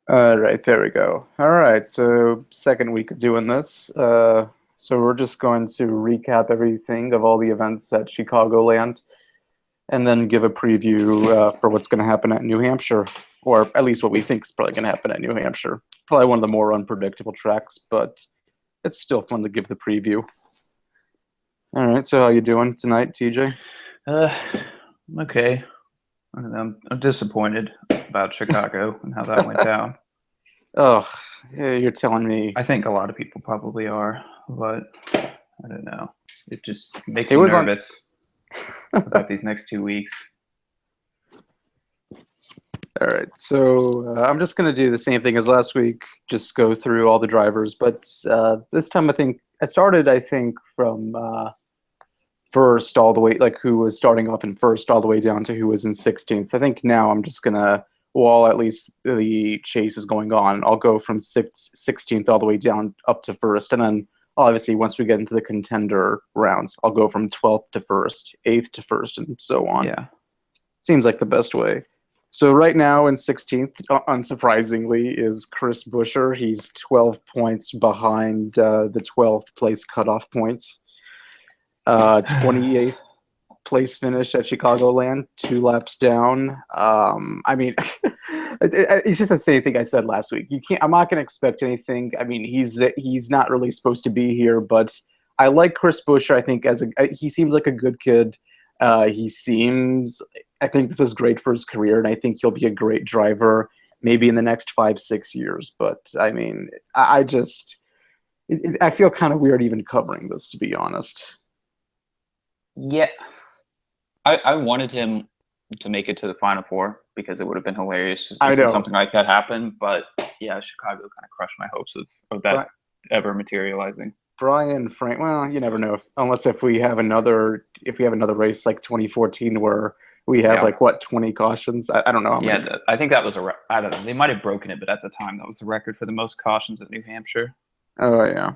Right, there we go. All right, so second week of doing this. So we're just going to recap everything of all the events at Chicagoland and then give a preview for what's going to happen at New Hampshire, or at least what we think is probably going to happen at New Hampshire. Probably one of the more unpredictable tracks, but it's still fun to give the preview. All right, so how you doing tonight, TJ? I'm okay. I'm disappointed about Chicago and how that went down. Oh, yeah, you're telling me I think a lot of people probably are, but I don't know. It just makes it me was on. nervous about these next 2 weeks. All right, so I'm just going to do the same thing as last week, just go through all the drivers. But this time, I think I started, I think, from first all the way, like who was starting off in first all the way down to who was in 16th. I think now I'm just going to, while at least the chase is going on, I'll go from 16th all the way down up to first. And then obviously, once we get into the contender rounds, I'll go from 12th to first, 8th to first, and so on. Yeah. Seems like the best way. So right now in 16th, unsurprisingly, is Chris Buescher. He's 12 points behind the 12th place cutoff points. 28th place finish at Chicagoland, 2 laps down. I mean, it's just the same thing I said last week. You can't. I'm not going to expect anything. I mean, he's not really supposed to be here, but I like Chris Buescher. I think he seems like a good kid. He seems. I think this is great for his career, and I think he'll be a great driver maybe in the next 5, 6 years. But I mean, I just I feel kind of weird even covering this, to be honest. Yeah. I wanted him to make it to the Final Four because it would have been hilarious just to I see know. something like that happen. But yeah, Chicago kind of crushed my hopes of that ever materializing. Brian Frank. Well, you never know if we have another race like 2014 where we have Yeah. like what 20 cautions. I don't know how Yeah, many. I think that was I don't know. They might have broken it, but at the time that was the record for the most cautions at New Hampshire. Oh yeah,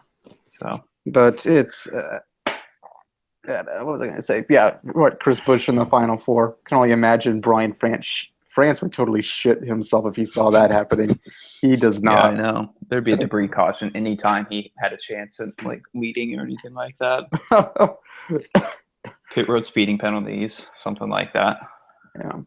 So but it's what was I going to say? Yeah, what Chris Bush in the Final Four. Can only imagine Brian France would totally shit himself if he saw that happening. He does yeah, I not. know. There'd be a debris caution anytime he had a chance at like leading or anything like that. Pit road speeding penalties, something like that. Yeah.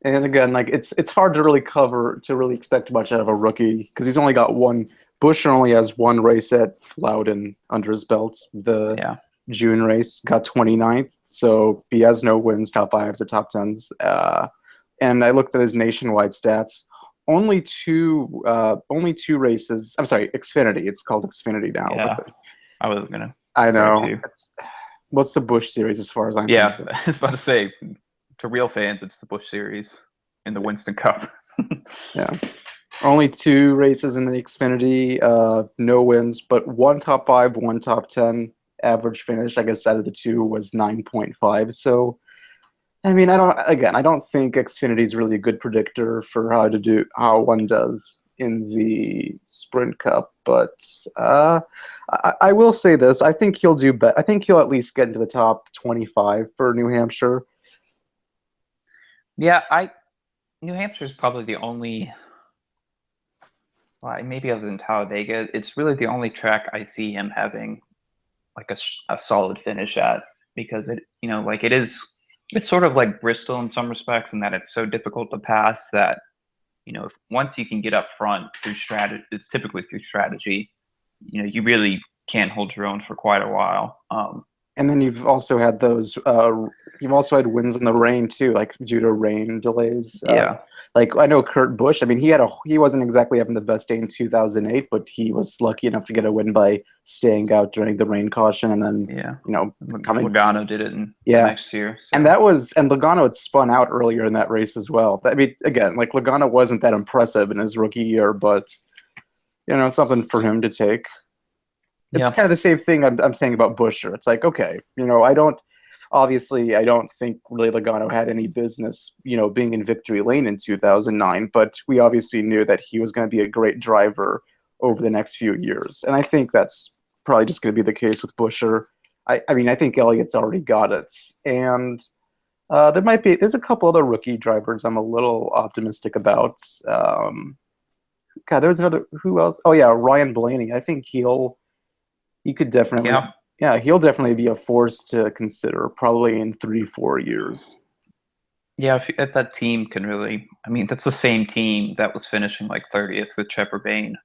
And again, like it's hard to really expect much out of a rookie because he's only got one. Busher only has one race at Loudon under his belt. The Yeah. June race got 29th, so he has no wins, top fives or top tens. And I looked at his nationwide stats. Only two races. I'm sorry, Xfinity. It's called Xfinity now. Yeah. I was gonna I there know. too. What's the Bush series as far as I'm Yeah, concerned? I was about to say to real fans, it's the Busch Series in the Winston Cup. Yeah. Only two races in the Xfinity, no wins, but one top five, one top 10 average finish. I guess out of the two was 9.5. So, I mean, I don't think Xfinity is really a good predictor for how one does in the Sprint Cup. But I will say this: I think he'll do better. I think he'll at least get into the top 25 for New Hampshire. Yeah, I New Hampshire is probably the only, well, maybe other than Talladega, it's really the only track I see him having like a solid finish at because like it's sort of like Bristol in some respects in that it's so difficult to pass that if once you can get up front through strategy, it's typically through strategy. You really can't hold your own for quite a while. And then you've also had wins in the rain too, like due to rain delays. Yeah, Like I know Kurt Busch. I mean, he wasn't exactly having the best day in 2008, but he was lucky enough to get a win by staying out during the rain caution, and then yeah. coming. Logano did it in the Yeah, next year, and so Logano had spun out earlier in that race as well. I mean, again, like Logano wasn't that impressive in his rookie year, but something for him to take. It's yeah, kind of the same thing I'm saying about Busher. It's like, okay, I don't think really Logano had any business, being in victory lane in 2009, but we obviously knew that he was going to be a great driver over the next few years. And I think that's probably just going to be the case with Busher. I mean, I think Elliott's already got it. And there's a couple other rookie drivers I'm a little optimistic about. God, there was another. Who else? Oh yeah, Ryan Blaney. I think he could definitely, Yeah, yeah, he'll definitely be a force to consider probably in 3, 4 years. yeah. If that team can really, I mean, that's the same team that was finishing like 30th with Trevor Bayne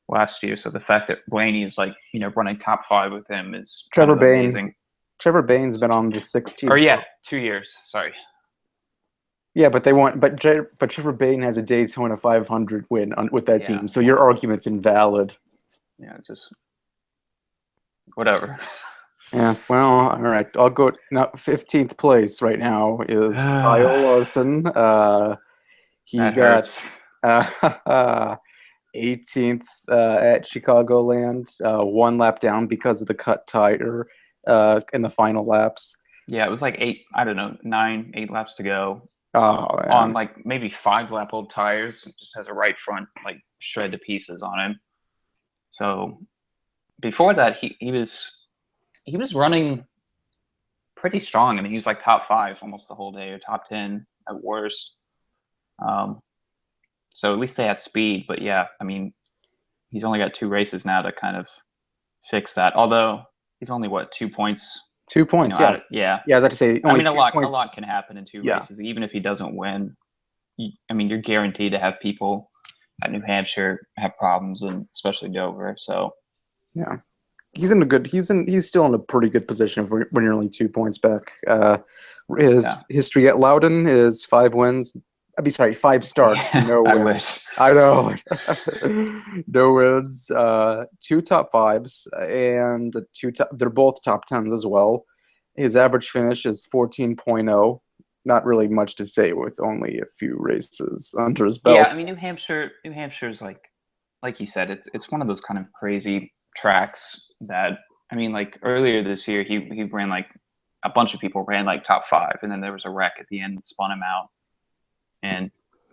last year. So the fact that Blaney is like, running top five with him is kind Trevor of Bayne. amazing. Trevor Bayne's been on the Or 16th. yeah, 2 years. Sorry. Yeah, but they want, but Trevor Bayne has a Daytona 500 win with that Yeah, team, so your argument's invalid. yeah, just whatever. Yeah, well, all right. I'll go now. 15th place right now is Kyle Larson. He That got hurts. 18th at Chicagoland, one lap down because of the cut tire in the final laps. Yeah, it was like eight, I don't know, 9, 8 laps to go Oh on man, like maybe 5 lap old tires. It just has a right front like shred to pieces on him. So before that, he was running pretty strong. I mean, he was like top five almost the whole day, or top 10 at worst. Um, so at least they had speed. But yeah, I mean, he's only got 2 races now to kind of fix that. Although he's only what 2 points, 2 points. out Yeah, of yeah. yeah. As I say, I only mean, a two lot a points. lot can happen in two Yeah, races. Even if he doesn't win, I mean, you're guaranteed to have people at New Hampshire have problems, and especially Dover. So yeah. He's in a good. He's still in a pretty good position when you're only 2 points back. His yeah, history at Loudon is 5 wins. I'd be sorry, 5 starts, yeah, no I wins. wish. I know, no wins. Two top fives and two top. They're both top tens as well. His average finish is 14.0. Not really much to say with only a few races under his Yeah, I belt. mean, New Hampshire's like you said, it's one of those kind of crazy tracks that I mean, like earlier this year, he ran like a bunch of people ran like top five, and then there was a wreck at the end that spun him out, and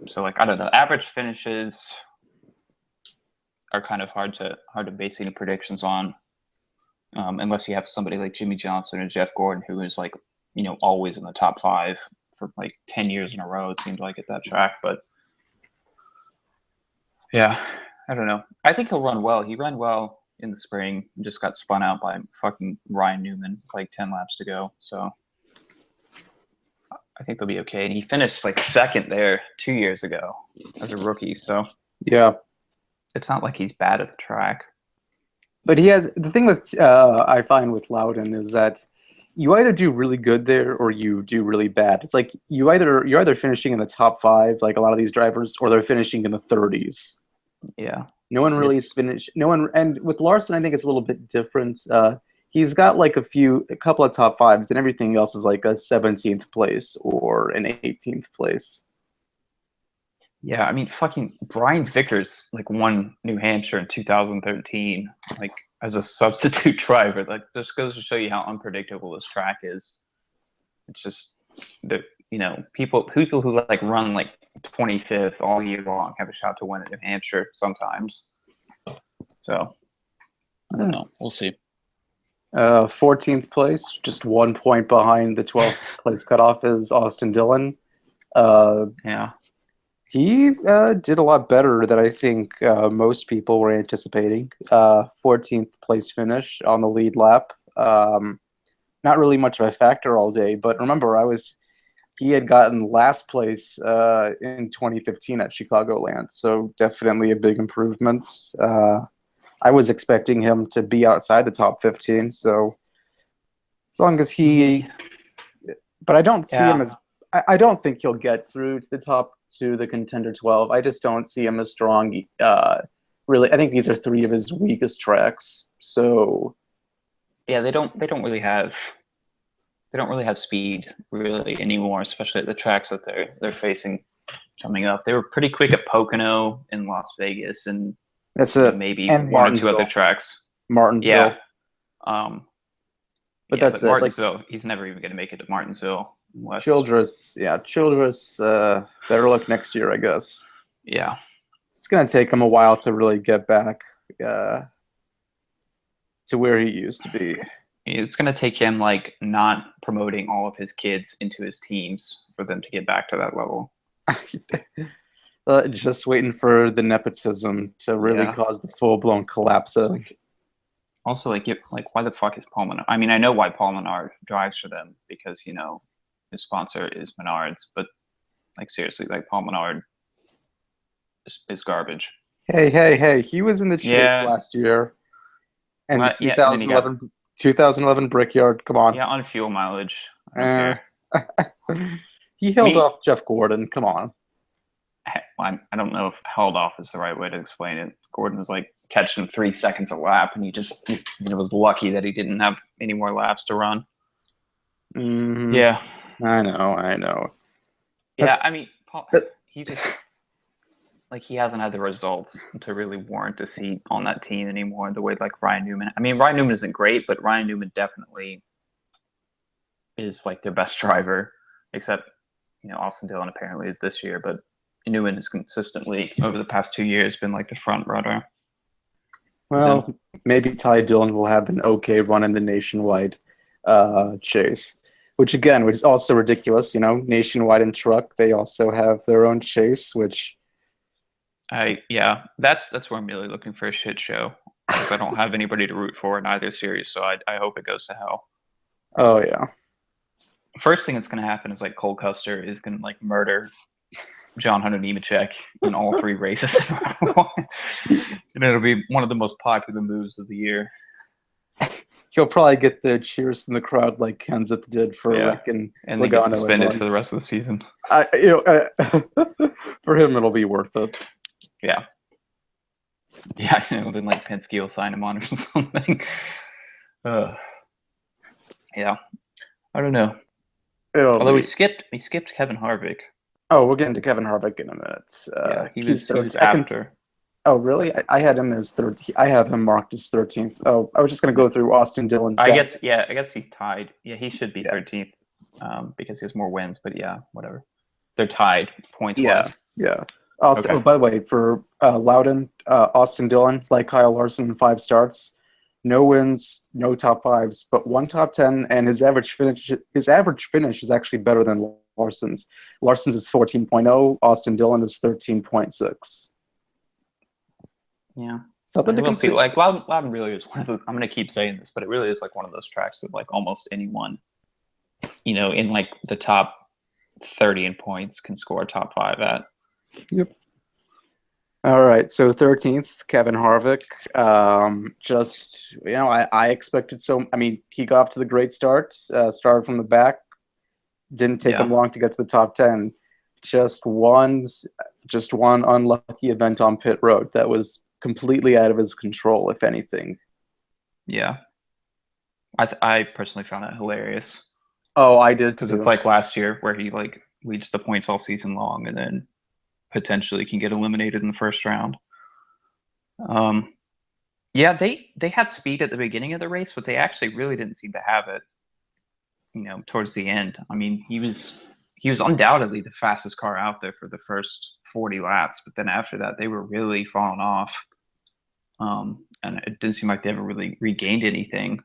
so like I don't know, average finishes are kind of hard to base any predictions on, unless you have somebody like Jimmy Johnson or Jeff Gordon who is like always in the top five for like 10 years in a row. It seemed like at that track, but yeah, I don't know. I think he'll run well. He ran well in the spring. Just got spun out by fucking Ryan Newman like 10 laps to go. So I think they'll be okay. And he finished like second there 2 years ago as a rookie. So Yeah. it's not like he's bad at the track. But he has the thing with I find with Loudon is that you either do really good there or you do really bad. It's like you're either finishing in the top five, like a lot of these drivers, or they're finishing in the 30s. Yeah, No one really is it's finished. No one, and with Larson, I think it's a little bit different. He's got like a couple of top fives, and everything else is like a 17th place or an 18th place. yeah. I mean, fucking Brian Vickers like won New Hampshire in 2013, like as a substitute driver. Like just goes to show you how unpredictable this track is. It's just the people who like run like 25th all year long have a shot to win at New Hampshire sometimes. So I don't know. We'll see. 14th place, just 1 point behind the 12th place cutoff is Austin Dillon. Uh, Yeah. He did a lot better than I think most people were anticipating. 14th place finish on the lead lap. Not really much of a factor all day, but remember, he had gotten last place in 2015 at Chicagoland, so definitely a big improvement. I was expecting him to be outside the top 15, so as long as he, but I don't see him Yeah. as, I don't think he'll get through to the top to the contender 12. I just don't see him as strong. Really, I think these are three of his weakest tracks. So Yeah. They don't really have speed really anymore, especially at the tracks that they're facing coming up. They were pretty quick at Pocono in Las Vegas, and that's it. maybe And one or two other Martinsville, tracks. Yeah. Martinsville, Um, but yeah, that's but it. Like Martinsville, he's never even going to make it to Martinsville unless, Childress, yeah, Childress. Better look next year, I guess. yeah, It's gonna take him a while to really get back uh, to where he used to be. it's going to take him like not promoting all of his kids into his teams for them to get back to that level. Just waiting for the nepotism to really Yeah. cause the full-blown collapse. Also, why the fuck is Paul Menard? I mean, I know why Paul Menard drives for them because his sponsor is Menards, but like seriously, like Paul Menard is garbage. Hey, hey, hey! He was in the chase Yeah, last year, and the well, yeah, and then he got 2011 Brickyard. Come on. yeah on fuel mileage. I don't Uh, care. he I held mean, off Jeff Gordon. Come on. I don't know if held off is the right way to explain it. Gordon was like catching 3 seconds a lap, and he was lucky that he didn't have any more laps to run. Hmm. Yeah, I know, I know. yeah. I mean, Paul, That, he just he hasn't had the results to really warrant a seat on that team anymore. The way like Ryan Newman. I mean, Ryan Newman isn't great, but Ryan Newman definitely is like their best driver, except Austin Dillon apparently is this year, but Newman has consistently over the past 2 years been like the front runner for them. well, maybe Ty Dillon will have an okay run in the nationwide chase, which is also ridiculous. Nationwide and truck, they also have their own chase, which Yeah, that's where I'm really looking for a shit show because I don't have anybody to root for in either series, so I hope it goes to hell. oh yeah. First thing that's gonna happen is like Cole Custer is gonna like murder John Hunter Nemechek in all three races. And it'll be one of the most popular moves of the year. He'll probably get the cheers from the crowd like Kenseth did for Yeah. Rick and And then get Logano and suspended for Lawrence. the rest of the season. For him, it'll be worth it. Yeah. Yeah, then like Penske will sign him on or something. Yeah. I don't know. Although we skipped Kevin Harvick. Oh, we'll get into Kevin Harvick in a minute. Yeah, he He's was 13th. after. Oh, really? I had him as third. I have him marked as 13th. Oh, I was just going to go through Austin Dillon's I stats. guess he's tied. Yeah, he should be 13th because he has more wins, but yeah, whatever. They're tied points wise. Yeah. Also, Okay. oh, by the way, for Loudon, Austin Dillon, like Kyle Larson in 5 starts, no wins, no top 5s, but 1 top 10, and his average finish is actually better than Larson's. Larson's is 14.0, Austin Dillon is 13.6. Yeah. Something to We'll see. consider. Like Loudon really is one of those. I'm going to keep saying this, but it really is like one of those tracks that like almost anyone, in like the top 30 in points can score top 5 at. Yep. All right, so 13th, Kevin Harvick. I expected so. I mean, he got off to the great start. Started from the back. Didn't take him long to get to the top 10. Just one unlucky event on pit road that was completely out of his control, if anything. Yeah. I personally found that hilarious. Oh, I did because too. it's like last year where he like leads the points all season long and then potentially can get eliminated in the first round. Yeah, they had speed at the beginning of the race, but they actually really didn't seem to have it. Towards the end. I mean, he was undoubtedly the fastest car out there for the first 40 laps, but then after that, they were really falling off. And it didn't seem like they ever really regained anything.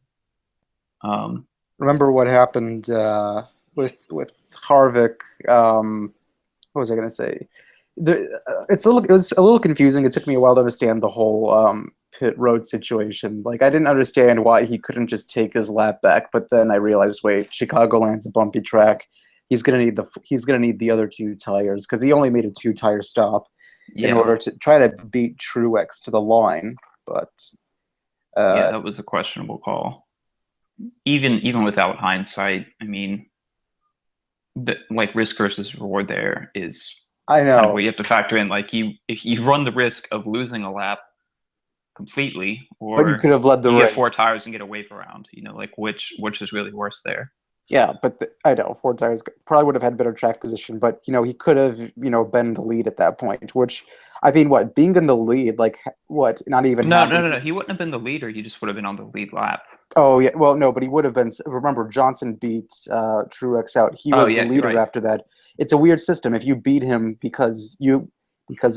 Remember what happened with Harvick? What was I going to say? It was a little confusing. It took me a while to understand the whole pit road situation. Like, I didn't understand why he couldn't just take his lap back, but then I realized, wait, Chicagoland's a bumpy track. He's gonna need the other 2 tires because he only made a 2-tire stop in order to try to beat Truex to the line. But that was a questionable call. Even without hindsight, I mean, like risk versus reward there is I know kind of what you have to factor in. Like if you run the risk of losing a lap completely, or but you could have led the you race. get 4 tires and get a wave around. Like which is really worse there. Yeah, but I know 4 tires probably would have had better track position, but he could have been in the lead at that point. Which, I mean, what being in the lead, like what? Not even No. He wouldn't have been the leader. He just would have been on the lead lap. Oh yeah, well no, but he would have been. Remember, Johnson beat Truex out. He was the leader right. after that. It's a weird system. If you beat him because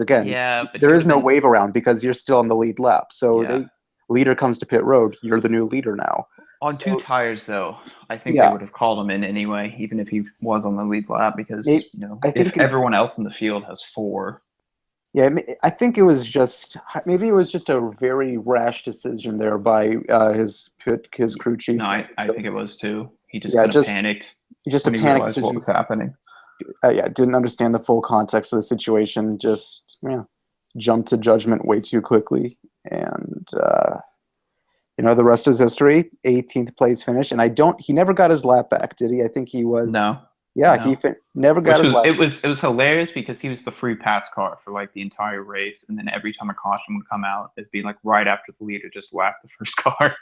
again, but there is no wave around because you're still on the lead lap. So leader comes to pit road. You're the new leader now. On 2 tires, though, I think they would have called him in anyway, even if he was on the lead lap, because if everyone else in the field has 4, Yeah, I think it was just maybe it was just a very rash decision there by his crew chief. No, I think it was too. He just Yeah, kind of panicked just a when he panic realized what decision. was happening. Yeah, didn't understand the full context of the situation. Just yeah, jumped to judgment way too quickly, and the rest is history. 18th place finish, and I don't. He never got his lap back, did he? I think he was. No, Yeah, no. never got Which his was lap. it was hilarious because he was the free pass car for like the entire race, and then every time a caution would come out, it'd be like right after the leader just lapped the first car.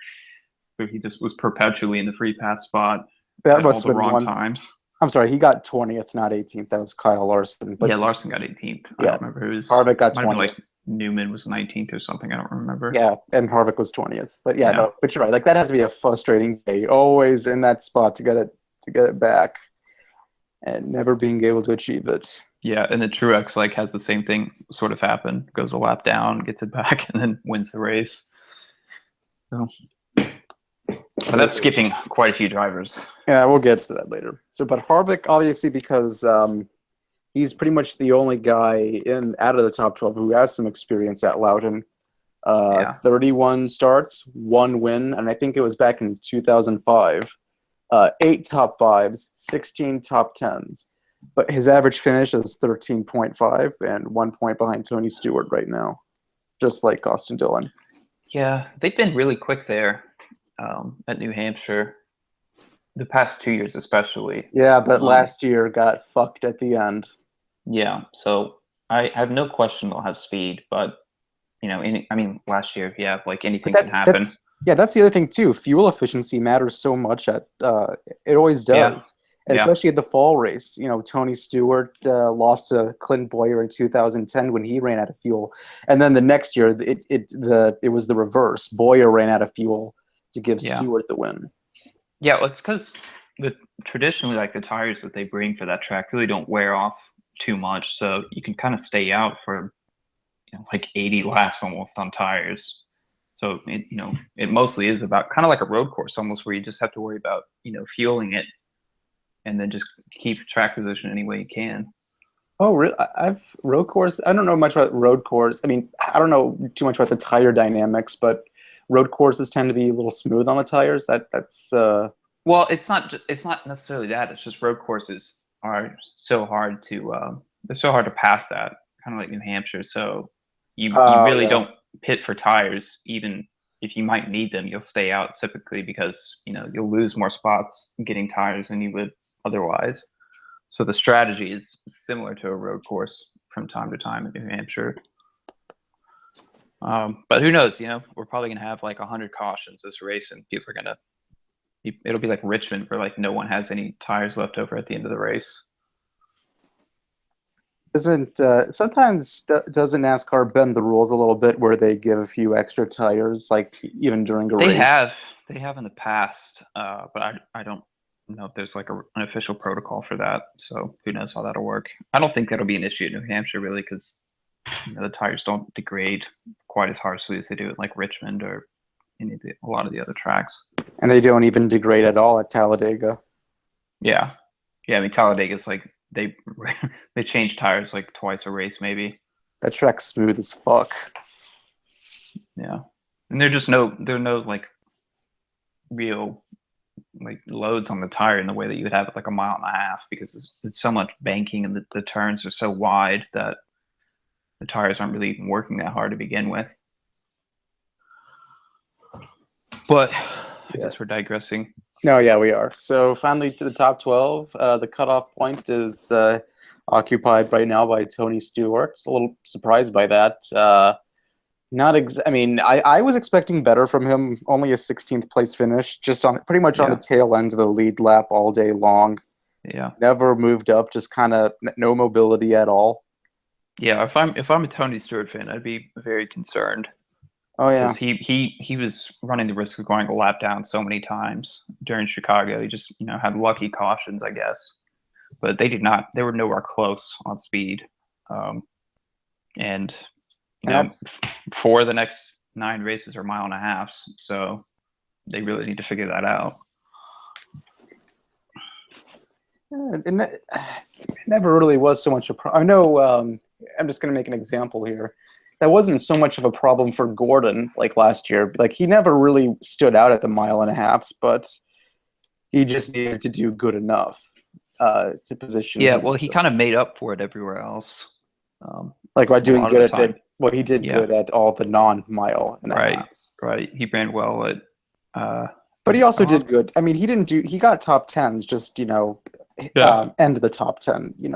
So he just was perpetually in the free pass spot That at all must the have been wrong one. times. I'm sorry, he got 20th, not 18th. That was Kyle Larson. But Yeah, Larson got 18th. I yeah, don't remember who was. Harvick got Might have been 20th. like Newman was 19th or something. I don't remember. Yeah, and Harvick was 20th. But yeah, Yeah, no, but you're right. Like that has to be a frustrating day. Always in that spot to get it back and never being able to achieve it. yeah. And the Truex like has the same thing sort of happen. Goes a lap down, gets it back, and then wins the race. So, but that's skipping quite a few drivers. Yeah, we'll get to that later. So, but Harvick, obviously, because he's pretty much the only guy in out of the top 12 who has some experience at Loudon. Yeah. 31 starts, one win, and I think it was back in 2005. 8 top fives, 16 top tens. But his average finish is 13.5 and 1 point behind Tony Stewart right now, just like Austin Dillon. Yeah, they've been really quick there at New Hampshire, the past 2 years especially. Yeah, but Um, last year got fucked at the end. yeah, so I have no question they'll have speed, but I mean, last year, yeah, like But anything can happen. that's the other thing too. Fuel efficiency matters so much at it always Yeah, does, and yeah, especially at the fall race. Tony Stewart lost to Clint Boyer in 2010 when he ran out of fuel, and then the next year it was the reverse. Boyer ran out of fuel to give yeah, Stewart the win. yeah. Well, it's because traditionally, like the tires that they bring for that track really don't wear off too much, so you can kind of stay out for like 80 laps almost on tires. So it mostly is about kind of like a road course almost, where you just have to worry about fueling it and then just keep track position any way you can. Oh, really? I've road course. I don't know much about road course. I mean, I don't know too much about the tire dynamics, but road courses tend to be a little smooth on the tires. That's Well, it's not necessarily that. It's just road courses are so hard to they're so hard to pass that, kind of like New Hampshire. So you oh really yeah. don't pit for tires, even if you might need them. You'll stay out typically because you'll lose more spots getting tires than you would otherwise. So the strategy is similar to a road course from time to time in New Hampshire. But who knows? We're probably gonna have like 100 cautions this race, and people are gonna. It'll be like Richmond, where like no one has any tires left over at the end of the race. Doesn't sometimes doesn't NASCAR bend the rules a little bit where they give a few extra tires, like even during a They race? have they have in the past, but I don't know if there's like an official protocol for that. So who knows how that'll work? I don't think that'll be an issue in New Hampshire really, because the tires don't degrade quite as harshly as they do at like Richmond or a lot of the other tracks. And they don't even degrade at all at Talladega. Yeah, yeah. I mean, Talladega's like they they change tires like twice a race, maybe. That track's smooth as fuck. Yeah, and there are no like real like loads on the tire in the way that you would have at like a mile and a half, because it's so much banking and the turns are so wide that the tires aren't really even working that hard to begin with. But I Yeah. guess we're digressing. No, yeah, we are. So finally to the top 12. The cutoff point is occupied right now by Tony Stewart. A little surprised by that. Not I mean, I was expecting better from him. Only a 16th place finish, just on pretty much on the Yeah, tail end of the lead lap all day long. yeah, Never moved up, just kind of no mobility at all. yeah. If I'm a Tony Stewart fan, I'd be very concerned, Oh because yeah, he was running the risk of going a lap down so many times during Chicago. He just had lucky cautions, I guess, but they did not. They were nowhere close on speed, um, and and that's for the next 9 races are mile and a half, so they really need to figure that out. it never really was so much a problem. I know I'm just going to make an example here. That wasn't so much of a problem for Gordon like last year. Like he never really stood out at the mile and a halves, but he just needed to do good enough to position Yeah, well, he himself. kind of made up for it everywhere else. Like by A doing lot of good the at the time. well, he did Yeah, good at all the non-mile and a right, halves. right. He ran well at But he also uh, did good. I mean, he got top tens, just yeah. end of the top 10, Yeah,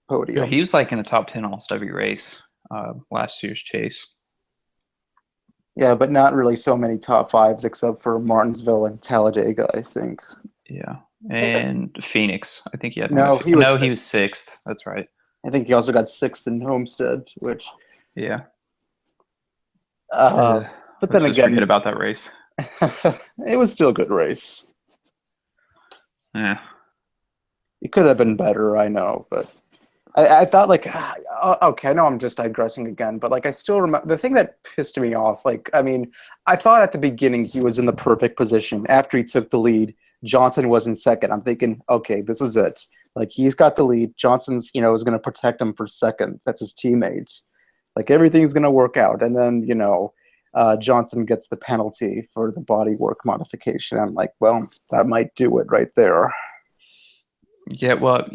podium. he was like in the top 10 almost every race last year's chase. Yeah, but not really so many top fives except for Martinsville and Talladega, I think. Yeah. Eh, And Phoenix. I think he had more. No, he was No, he sixth. was sixth. That's right. I think he also got sixth in Homestead, which, Yeah. uh, but Let's then just forget again, about that race. it was still a good race. Yeah. It could have been better, I know, but I thought like, okay, I know I'm just digressing again, but like I still remember the thing that pissed me off. Like, I mean, I thought at the beginning he was in the perfect position. After he took the lead, Johnson was in second. I'm thinking, okay, this is it. Like he's got the lead. Johnson's, is going to protect him for second. That's his teammate. Like everything's going to work out. And then, Johnson gets the penalty for the bodywork modification. I'm like, well, that might do it right there. Yeah, well,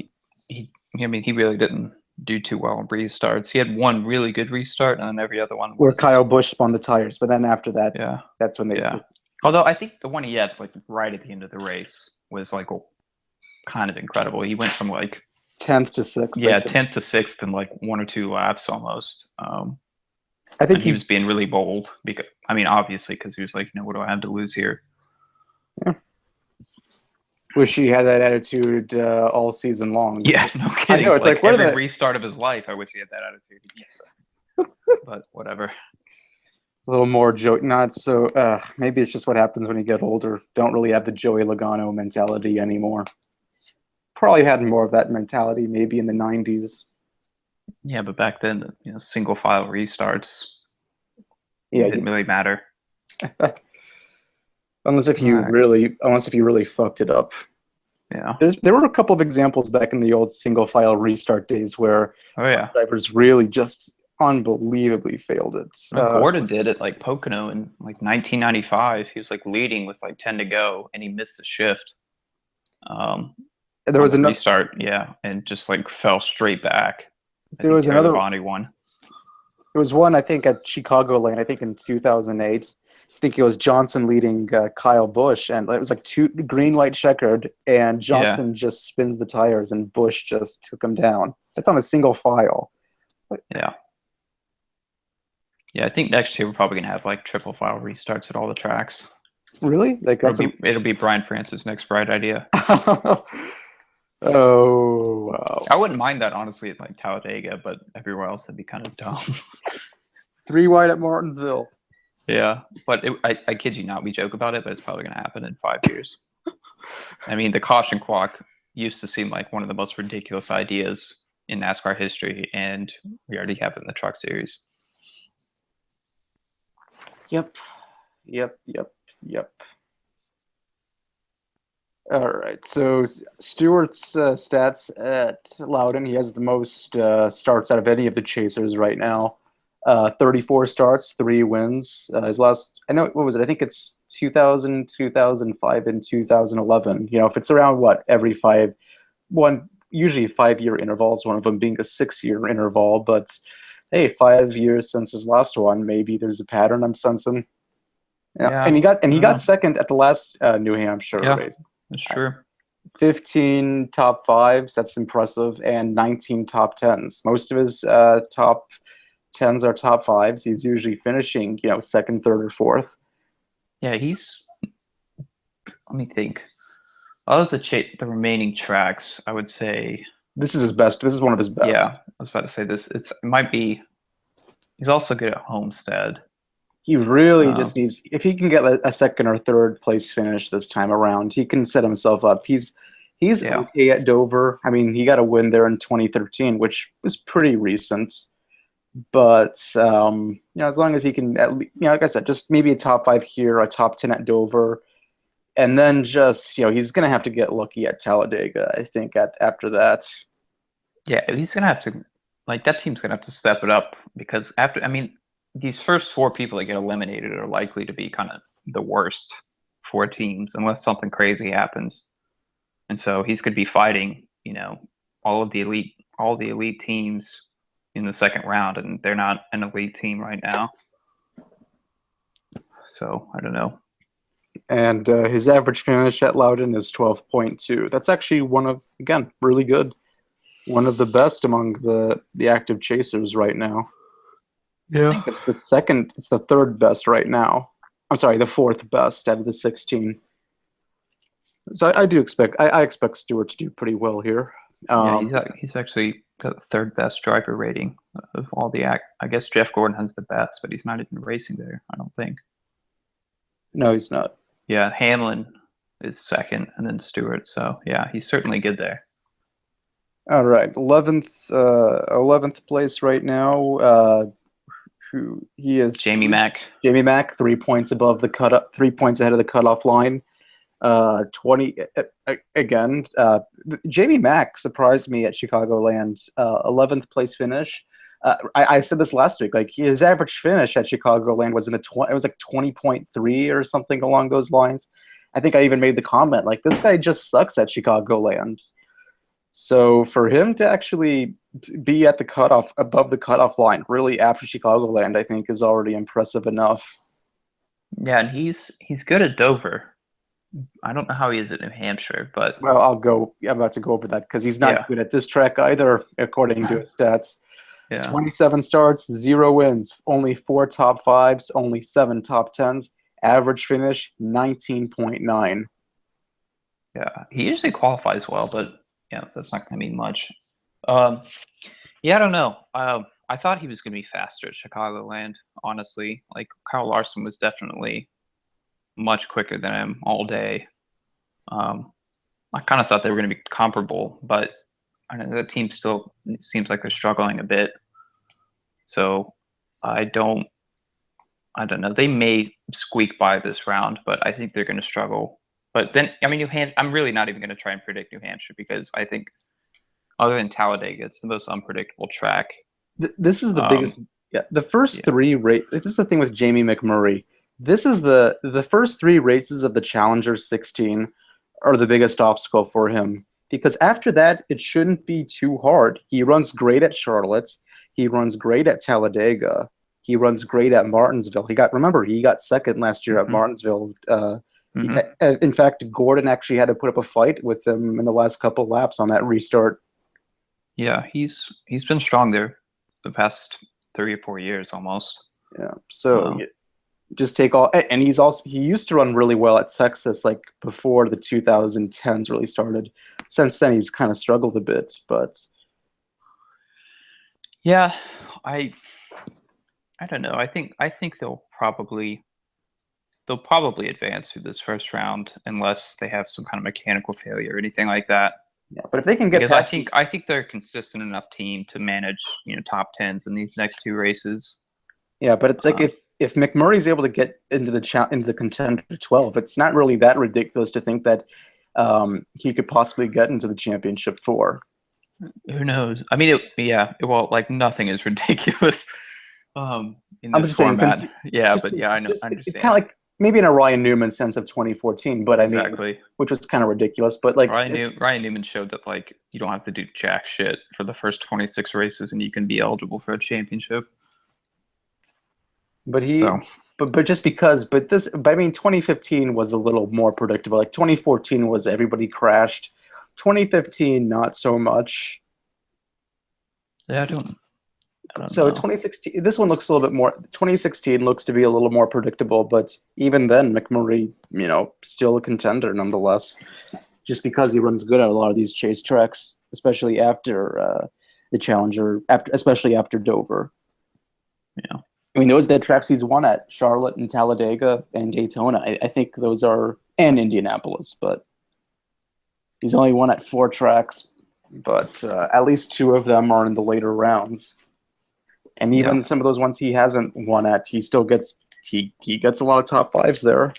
I mean, he really didn't do too well in restarts. He had one really good restart, and then every other one Where was, Kyle Busch spun the tires, but then after that, yeah, that's when they yeah. took Although I think the one he had like right at the end of the race was like kind of incredible. He went from like 10th to 6th. yeah 10th to 6th in like 1 or 2 laps almost. I think And he was being really bold because I mean obviously because he was like, what do I have to lose here? yeah. Wish he had that attitude all season long. Yeah, no I know kidding. it's Like like what are every the restart of his life, I wish he had that attitude. But whatever. a little more joke, not so. Maybe it's just what happens when you get older. Don't really have the Joey Logano mentality anymore. Probably had more of that mentality maybe in the '90s. Yeah, but back then, single file restarts Yeah, didn't really matter. unless if All you right. really fucked it up. Yeah. There were a couple of examples back in the old single file restart days where Oh yeah. drivers really just unbelievably failed it. Gordon did it like Pocono in like 1995. He was like leading with like 10 to go, and he missed the shift There on was the another. restart. Yeah, and just like fell straight back. I There think was Taylor another. Bonney won. There was one I think at Chicagoland. I think in 2008. I think it was Johnson leading Kyle Busch, and it was like two green light checkered, and Yeah, Johnson just spins the tires, and Busch just took him down. That's on a single file. yeah, yeah. I think next year we're probably gonna have like triple file restarts at all the tracks. Really? Like It'll that's be it'll be Brian France's next bright idea. Oh wow! I wouldn't mind that honestly at like Talladega, but everywhere else it'd be kind of dumb. 3 wide at Martinsville. Yeah, but I kid you not, we joke about it, but it's probably going to happen in 5 years. I mean, the caution clock used to seem like one of the most ridiculous ideas in NASCAR history, and we already have it in the Truck Series. Yep. Yep. All right. So Stewart's stats at Loudon, he has the most starts out of any of the chasers right now. 34 starts, 3 wins. His last, I know, what was it? I think it's 2000, 2005, and 2011. If it's around every usually 5-year intervals, one of them being a 6-year interval. But hey, 5 years since his last one, maybe there's a pattern I'm sensing. Yeah, Yeah, and he got yeah, second at the last New Hampshire race. that's true. 15 top fives, that's impressive, and 19 top tens. Most of his top tens are top fives. He's usually finishing, second, third, or fourth. Yeah, let me think. Of the remaining tracks, I would say. This is his best. This is one of his best. Yeah, I was about to say this. It might be. He's also good at Homestead. He really just needs, if he can get a second or third place finish this time around, he can set himself up. He's okay at Dover. I mean, he got a win there in 2013, which was pretty recent. But as long as he can, like I said, just maybe a top 5 here, a top 10 at Dover, and then just he's gonna have to get lucky at Talladega. I think after that. Yeah, he's gonna have to like that team's gonna have to step it up because after, I mean, these first four people that get eliminated are likely to be kind of the worst four teams unless something crazy happens. And so he's going to be fighting, all the elite teams in the second round, and they're not an elite team right now. So I don't know. And his average finish at Loudon is 12.2. That's actually again, really good. One of the best among the active chasers right now. I Yeah. think it's the third best right now. I'm sorry, the fourth best out of the 16. So I expect Stewart to do pretty well here. Yeah, he's actually got the third best driver rating of all the act. I guess Jeff Gordon has the best, but he's not even racing there, I don't think. No, he's not. Yeah, Hamlin is second, and then Stewart. So yeah, he's certainly good there. All right, 11th place right now. Who he is? Jamie Mack. Jamie Mack, 3 points above the cutoff, 3 points ahead of the cutoff line. 20 again. Jamie Mack surprised me at Chicagoland. 11th place finish. I said this last week. Like his average finish at Chicagoland was it was like 20.3 or something along those lines. I think I even made the comment like this guy just sucks at Chicagoland. So for him to actually be at the cutoff, above the cutoff line, really after Chicagoland, I think is already impressive enough. Yeah, and he's good at Dover. I don't know how he is at New Hampshire, but Well, I'm about to go over that because he's not good at this track either, according to his stats. yeah. 27 starts, 0 wins, only 4 top fives, only 7 top tens. Average finish 19.9. Yeah, he usually qualifies well, but yeah, that's not going to mean much. Yeah, I don't know. I thought he was going to be faster at Chicagoland, honestly. Like Kyle Larson was definitely much quicker than him all day. I kind of thought they were going to be comparable, but I know the team still seems like they're struggling a bit. So I don't know. They may squeak by this round, but I think they're going to struggle. But then, I mean, I'm really not even going to try and predict New Hampshire because I think, other than Talladega, it's the most unpredictable track. This is the biggest. Yeah, the first 3 race. This is the thing with Jamie McMurray. This is the first 3 races of the Challenger 16 are the biggest obstacle for him because after that it shouldn't be too hard. He runs great at Charlotte. He runs great at Talladega. He runs great at Martinsville. He got second last year at Martinsville. In fact, Gordon actually had to put up a fight with him in the last couple laps on that restart. Yeah, he's been strong there the past 3 or 4 years almost. Yeah. So just take all, and he used to run really well at Texas, like before the 2010s really started. Since then, he's kind of struggled a bit, but yeah, I don't know. I think they'll probably advance through this first round unless they have some kind of mechanical failure or anything like that. Yeah, but if they can get because I think they're a consistent enough team to manage top tens in these next 2 races. Yeah, but it's like if McMurray's able to get into the contender 12, it's not really that ridiculous to think that he could possibly get into the championship 4. Who knows? I mean, well, like nothing is ridiculous in this format. Saying, I know. I understand. It's kind of like maybe in a Ryan Newman sense of 2014, but I mean, which was kind of ridiculous. But like Ryan Newman showed that like you don't have to do jack shit for the first 26 races, and you can be eligible for a championship. But I mean, 2015 was a little more predictable. Like 2014 was everybody crashed. 2015, not so much. Yeah, I don't so know. 2016, this one looks a little bit more. 2016 looks to be a little more predictable, but even then, McMurray, still a contender nonetheless. Just because he runs good at a lot of these chase tracks, especially after the Challenger, especially after Dover. Yeah. I mean, those are the tracks he's won at: Charlotte and Talladega and Daytona. I think those are, and Indianapolis, but he's only won at 4 tracks, but at least 2 of them are in the later rounds. And even some of those ones he hasn't won at, he still gets he gets a lot of top 5s there.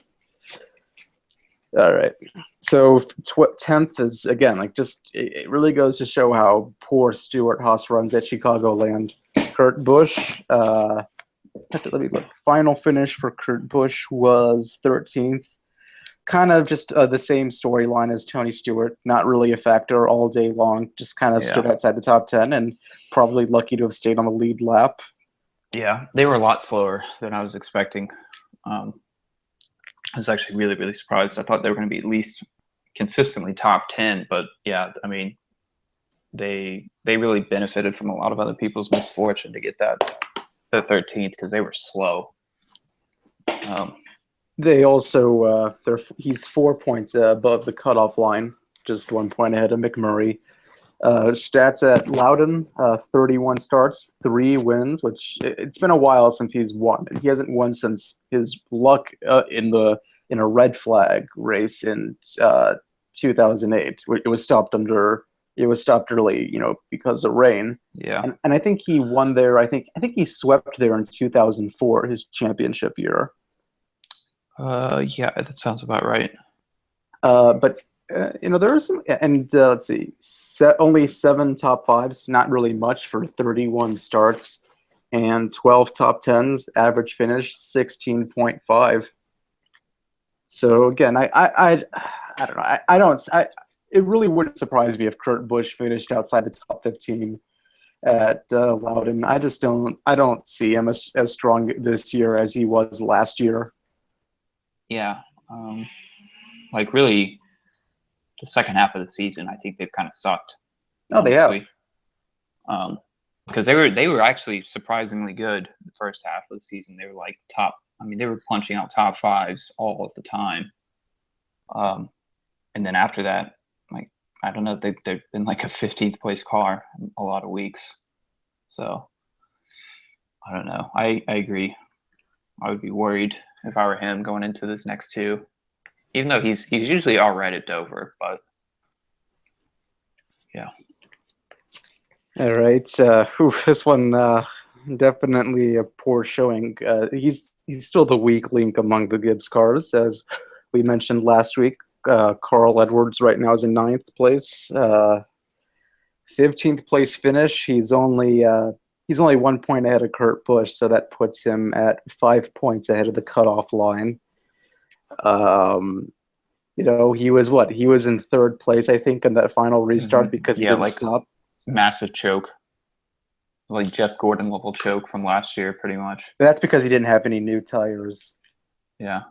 All right. So 10th is again like just it really goes to show how poor Stuart Haas runs at Chicagoland. Kurt Busch, let me look. Final finish for Kurt Busch was 13th. Kind of just the same storyline as Tony Stewart. Not really a factor all day long. Just kind of stood Yeah. outside the top 10 and probably lucky to have stayed on the lead lap. Yeah, they were a lot slower than I was expecting. I was actually really, really surprised. I thought they were going to be at least consistently top 10, but yeah, I mean, they really benefited from a lot of other people's misfortune to get the 13th because they were slow. They also he's 4 points above the cutoff line, just 1 point ahead of McMurray. Stats at Loudon: 31 starts, 3 wins. Which it's been a while since he's won. He hasn't won since his luck in a red flag race in 2008. It was stopped early, because of rain. Yeah. And I think he won there. I think he swept there in 2004, his championship year. Yeah, that sounds about right. But there are some, and let's see, only 7 top fives, not really much for 31 starts, and 12 top tens. Average finish 16.5. So again, I don't know. I don't. It really wouldn't surprise me if Kurt Busch finished outside the top 15 at Loudon. I just don't. I don't see him as strong this year as he was last year. Yeah. Like really, the second half of the season, I think they've kind of sucked. Oh, they have. Because they were actually surprisingly good the first half of the season. They were like top. I mean, they were punching out top fives all of the time. And then after that, like I don't know, they've been like a 15th place car in a lot of weeks. So I don't know. I agree. I would be worried if I were him going into this next two, even though he's usually all right at Dover, but yeah. All right. This one definitely a poor showing. He's still the weak link among the Gibbs cars, as we mentioned last week. Carl Edwards right now is in 9th place. 15th place finish. He's only 1 point ahead of Kurt Busch, so that puts him at 5 points ahead of the cutoff line. He was what? He was in 3rd place, I think, in that final restart because he didn't stop. Massive choke, like Jeff Gordon level choke from last year, pretty much. That's because he didn't have any new tires. Yeah.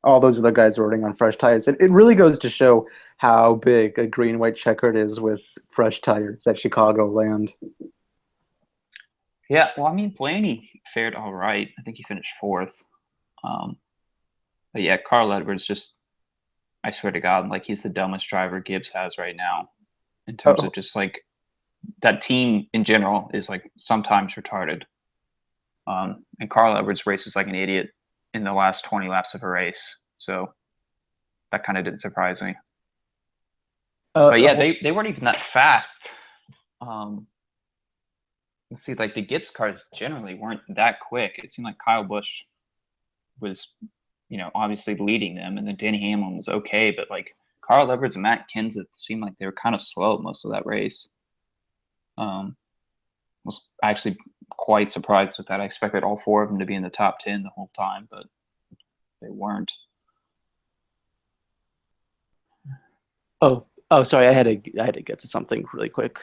All those other guys were running on fresh tires. It really goes to show how big a green-white checkered is with fresh tires at Chicagoland. Yeah, well, I mean, Blaney fared all right. I think he finished 4th. But yeah, Carl Edwards just, I swear to God, like he's the dumbest driver Gibbs has right now in terms of just like that team in general is like sometimes retarded. And Carl Edwards races like an idiot in the last 20 laps of a race. So that kind of didn't surprise me. But yeah, they weren't even that fast. Let's see, like the Gibbs cars generally weren't that quick. It seemed like Kyle Busch was, obviously leading them, and then Denny Hamlin was okay, but like Carl Edwards and Matt Kenseth seemed like they were kind of slow most of that race. Was actually quite surprised with that. I expected all 4 of them to be in the top 10 the whole time, but they weren't. Oh, sorry. I had to get to something really quick.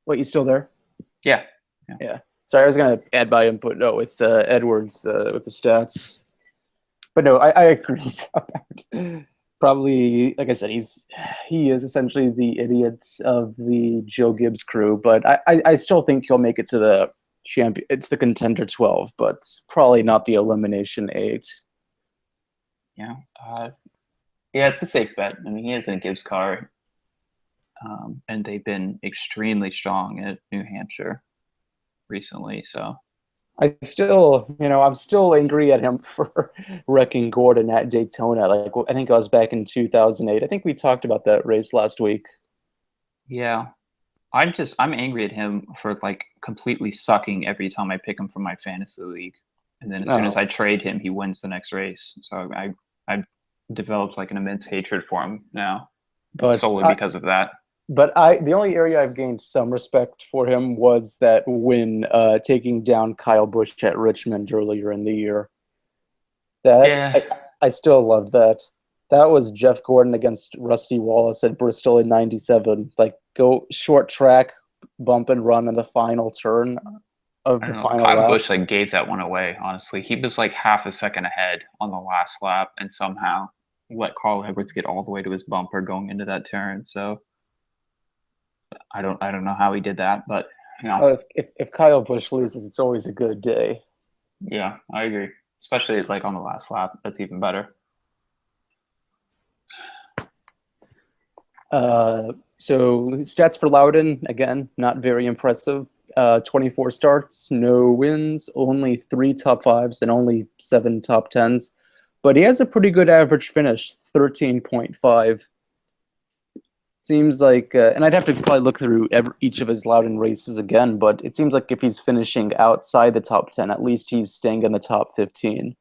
What, you still there? Yeah. Sorry, I was gonna add my input. No, with Edwards with the stats, but no, I agreed about. Probably, like I said, he is essentially the idiot of the Joe Gibbs crew, but I still think he'll make it to the champion. It's the contender 12, but probably not the elimination 8. Yeah, it's a safe bet. I mean, he is in a Gibbs car, and they've been extremely strong at New Hampshire recently. So I'm still angry at him for wrecking Gordon at Daytona. Like, I think I was back in 2008. I think we talked about that race last week. Yeah, I'm angry at him for like completely sucking every time I pick him from my fantasy league, and then as soon as I trade him, he wins the next race. So I've developed like an immense hatred for him now, But solely because of that. the only area I've gained some respect for him was that win taking down Kyle Busch at Richmond earlier in the year. That Yeah, I still love that. That was Jeff Gordon against Rusty Wallace at Bristol in '97. Like go short track, bump and run in the final turn of I the don't know. final Kyle lap. Busch like gave that one away. Honestly, he was like half a second ahead on the last lap, and somehow let Carl Edwards get all the way to his bumper going into that turn. So I don't know how he did that, but If Kyle Busch loses, it's always a good day. yeah, I agree. Especially like on the last lap, that's even better. So stats for Loudon, again, not very impressive. 24 starts, no wins, only 3 top 5s, and only 7 top 10s. But he has a pretty good average finish, 13.5. Seems like, and I'd have to probably look through each of his Loudon races again, but it seems like if he's finishing outside the top 10, at least he's staying in the top 15.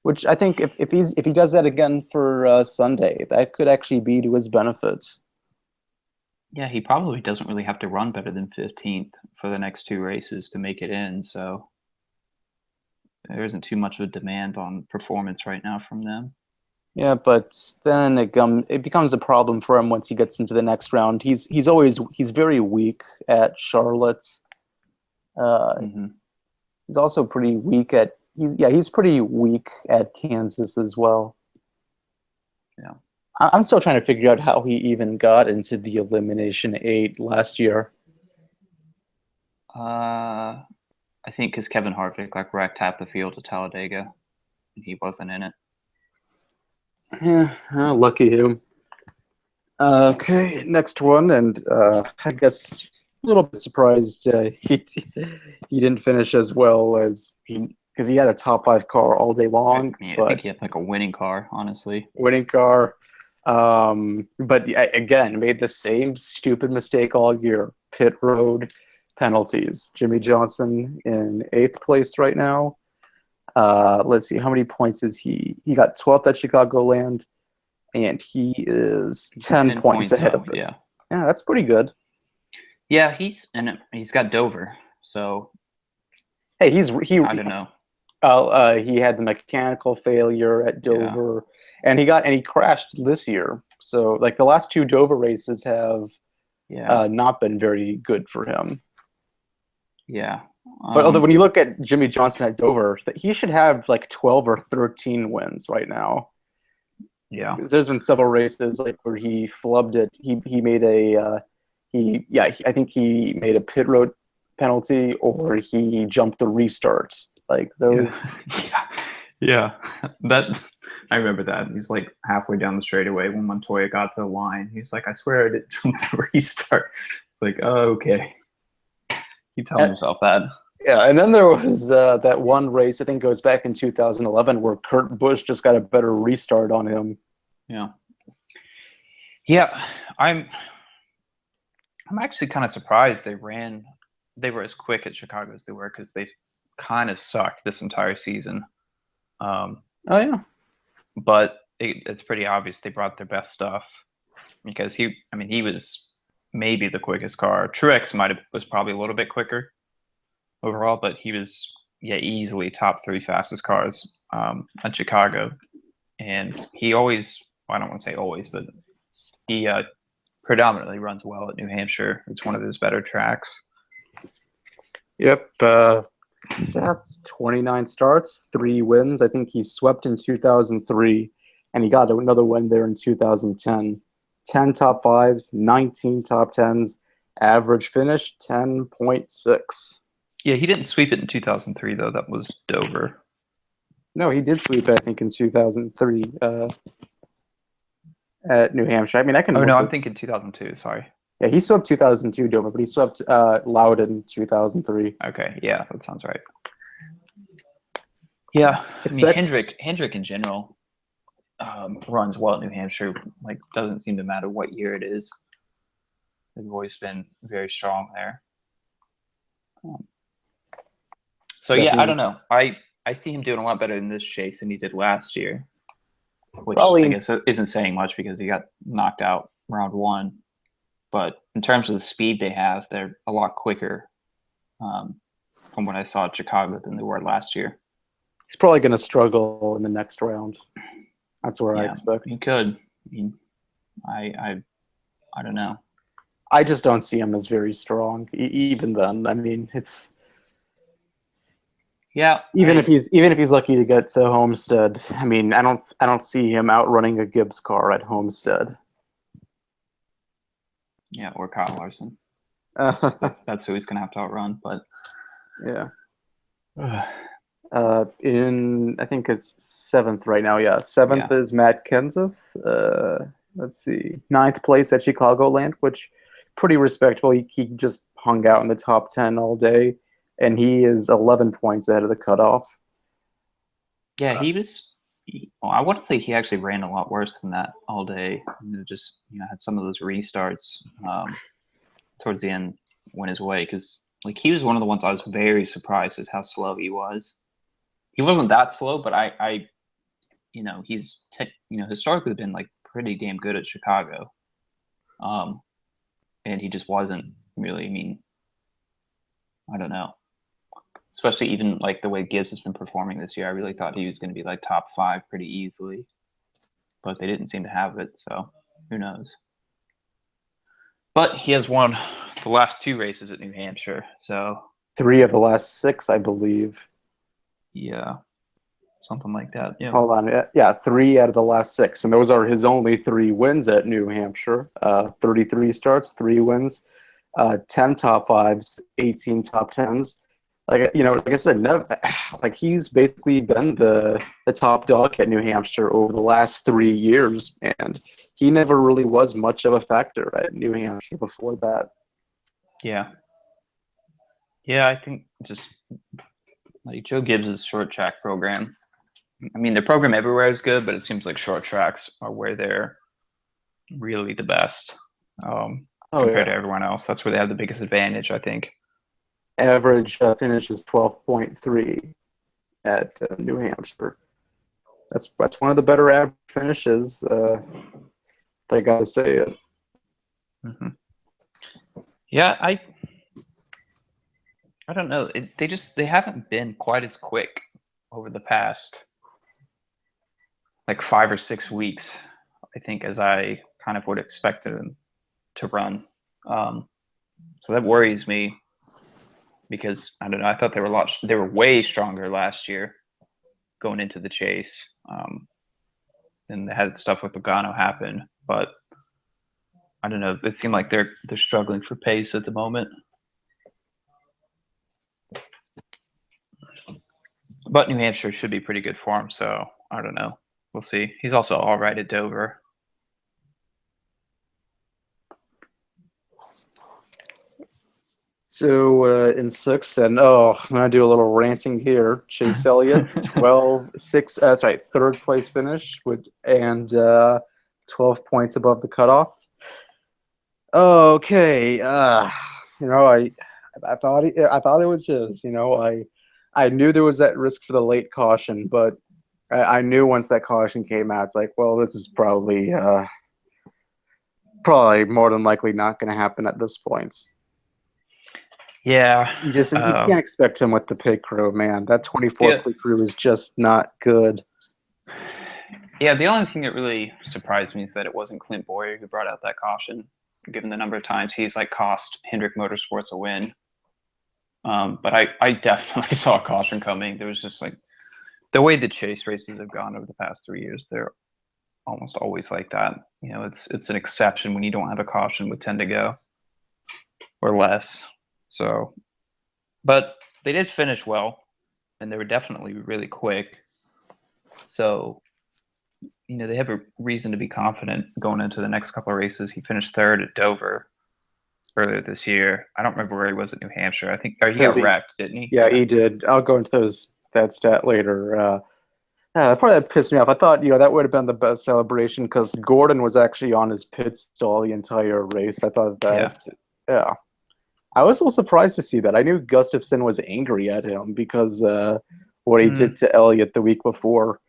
Which I think if he does that again for Sunday, that could actually be to his benefit. Yeah, he probably doesn't really have to run better than 15th for the next 2 races to make it in. So there isn't too much of a demand on performance right now from them. Yeah, but then it becomes a problem for him once he gets into the next round. He's very weak at Charlotte. Uh, Hmm. he's also pretty weak at he's pretty weak at Kansas as well. Yeah. I'm still trying to figure out how he even got into the Elimination 8 last year. I think because Kevin Harvick like wrecked half the field at Talladega, and he wasn't in it. Yeah, lucky him. Okay, next one, and I guess a little bit surprised he didn't finish as well as because he had a top 5 car all day long, I mean, I think but he had like a winning car, honestly. winning car. But again, made the same stupid mistake all year. Pit road penalties. Jimmy Johnson in 8th place right now. Let's see, how many points is he? He got 12th at Chicagoland, and he is 10 points ahead of it. Yeah. Yeah, that's pretty good. Yeah, he's got Dover, so Hey, I don't know. he had the mechanical failure at Dover, and he crashed this year. So like the last 2 Dover races have not been very good for him. Yeah. But although when you look at Jimmy Johnson at Dover, he should have like 12 or 13 wins right now. Yeah. There's been several races like where he flubbed it. He made a I think he made a pit road penalty or he jumped the restart. Like those. Yeah. That I remember that. He's like halfway down the straightaway when Montoya got to the line. He's like, I swear I didn't jump the restart. It's like, oh, okay. Keep telling yourself that. Yeah, and then there was that one race, I think goes back in 2011, where Kurt Busch just got a better restart on him. Yeah. Yeah, I'm actually kind of surprised they were as quick at Chicago as they were because they kind of sucked this entire season. Oh yeah. But it's pretty obvious they brought their best stuff because he was maybe the quickest car. Truex was probably a little bit quicker overall, but he was easily top 3 fastest cars at Chicago, and he always, I don't want to say always, but he predominantly runs well at New Hampshire. It's one of his better tracks. Yep. Stats: 29 starts, 3 wins. I think he swept in 2003, and he got another win there in 2010. 10 top 5s, 19 top 10s, average finish 10.6. Yeah, he didn't sweep it in 2003 though. That was Dover. No, he did sweep it, I think, in 2003 at New Hampshire. I mean, I can. Oh no, I'm thinking 2002. Sorry. Yeah, he swept 2002 Dover, but he swept Loudon 2003. Okay, yeah, that sounds right. Yeah, I mean Hendrick in general runs well at New Hampshire. Like, doesn't seem to matter what year it is. They've always been very strong there. So yeah, I don't know. I see him doing a lot better in this chase than he did last year, which I Probably, guess isn't saying much because he got knocked out round one. But in terms of the speed they have, they're a lot quicker from what I saw at Chicago than they were last year. he's probably going to struggle in the next round. That's where I Yeah, expect. he could. I mean, I don't know. I just don't see him as very strong. Even then, I mean, it's Yeah, even if he's lucky to get to Homestead. I mean, I don't see him outrunning a Gibbs car at Homestead. yeah, or Kyle Larson. Yeah. That's who he's gonna have to outrun. But In I think it's seventh right now. Yeah, seventh yeah, is Matt Kenseth. Let's see, ninth place at Chicagoland, which pretty respectable. He just hung out in the top 10 all day, and he is 11 points ahead of the cutoff. yeah, he was. Well, I wouldn't say he actually ran a lot worse than that all day. Just had some of those restarts towards the end went his way because like he was one of the ones I was very surprised at how slow he was. He wasn't that slow, but I he's historically been like pretty damn good at Chicago, and he just wasn't really. I mean, I don't know. Especially even like the way Gibbs has been performing this year, I really thought he was going to be like top 5 pretty easily, but they didn't seem to have it. So who knows? But he has won the last 2 races at New Hampshire, so 3 of the last 6, I believe. yeah, something like that. Yeah. Hold on, yeah, 3 out of the last 6, and those are his only 3 wins at New Hampshire. 33 starts, 3 wins, 10 top 5s, 18 top 10s. Like I said, like he's basically been the top dog at New Hampshire over the last 3 years, and he never really was much of a factor at New Hampshire before that. Yeah. Yeah, I think just like Joe Gibbs' short track program. I mean, their program everywhere is good, but it seems like short tracks are where they're really the best compared to everyone else. That's where they have the biggest advantage, I think. Average finish is 12.3 at New Hampshire. That's one of the better average finishes. I gotta say it. Mm-hmm. Yeah, I don't know. They haven't been quite as quick over the past like 5 or 6 weeks, I think, as I kind of would have expected them to run. So that worries me because I don't know. I thought they were way stronger last year going into the chase. And they had stuff with Logano happen, but I don't know. It seemed like they're struggling for pace at the moment. But New Hampshire should be pretty good for him, so I don't know. We'll see. He's also all right at Dover. So in 6th, and I'm gonna do a little ranting here. Chase Elliott, 12-6. Sorry, 3rd place finish and 12 points above the cutoff. Okay, I thought it was his. I knew there was that risk for the late caution, but I knew once that caution came out, it's like, well, this is probably more than likely not going to happen at this point. Yeah. You can't expect him with the pit crew, man. That 24 pit crew is just not good. Yeah, the only thing that really surprised me is that it wasn't Clint Boyer who brought out that caution, given the number of times he's like cost Hendrick Motorsports a win. But I definitely saw a caution coming. There was just like the way the chase races have gone over the past 3 years, they're almost always like that. It's an exception when you don't have a caution with 10 to go or less. So, but they did finish well, and they were definitely really quick. So, they have a reason to be confident going into the next couple of races. He finished 3rd at Dover earlier this year. I don't remember where he was at New Hampshire. I think he got wrecked, didn't he? Yeah, he did. I'll go into that stat later. That probably pissed me off. I thought, that would have been the best celebration because Gordon was actually on his pit stall the entire race. I thought that, yeah. I was so surprised to see that. I knew Gustafson was angry at him because what he did to Elliott the week before.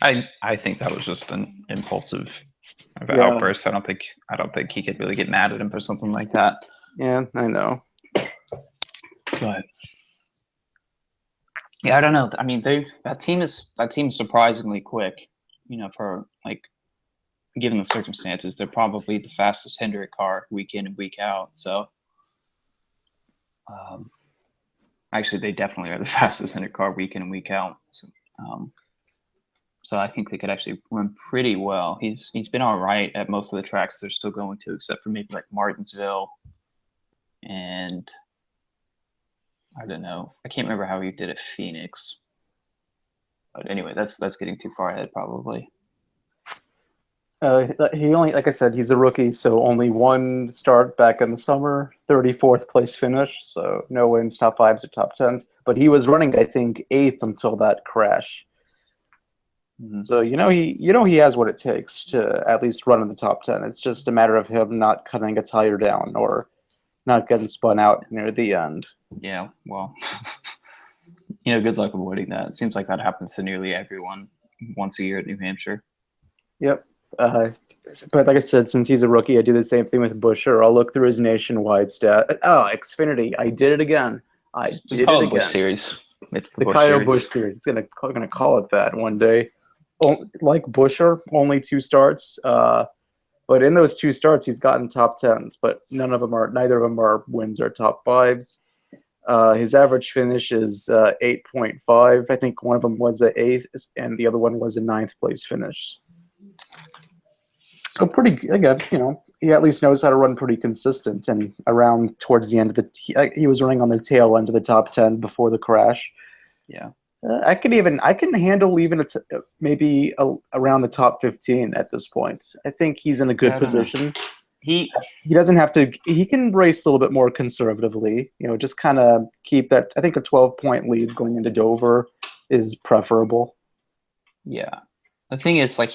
I think that was just an impulsive Yeah. outburst. I don't think he could really get mad at him for something like that. Yeah, I know. But yeah, I don't know. I mean, that team is surprisingly quick. You know, for like given the circumstances, they're probably the fastest Hendrick car week in and week out. So, actually, they definitely are the fastest Hendrick car week in and week out. So I think they could actually run pretty well. He's been all right at most of the tracks they're still going to, except for maybe like Martinsville, and I don't know. I can't remember how he did at Phoenix. But anyway, that's getting too far ahead probably. He only, like I said, he's a rookie, so only one start back in the summer, 34th place finish, so no wins, top fives or top tens. But he was running, I think, 8th until that crash. Mm-hmm. So he has what it takes to at least run in the top 10. It's just a matter of him not cutting a tire down or not getting spun out near the end. Yeah, well, good luck avoiding that. It seems like that happens to nearly everyone once a year at New Hampshire. Yep. But like I said, since he's a rookie, I do the same thing with Buescher. I'll look through his nationwide stat. Oh, Xfinity! I did it again. Just call it Busch Series. It's the Kyle Busch Series. It's gonna call it that one day. Like Buescher, only 2 starts. But in those 2 starts, he's gotten top tens. But neither of them are wins or top fives. His average finish is 8.5. I think one of them was an 8th, and the other one was a 9th place finish. So pretty again, he at least knows how to run pretty consistent. And around towards the end of he was running on the tail end of the top 10 before the crash. Yeah, I can handle even maybe around the top 15 at this point. I think he's in a good position. He doesn't have to. He can race a little bit more conservatively. Just kind of keep that. I think a 12-point lead going into Dover is preferable. Yeah, the thing is, like,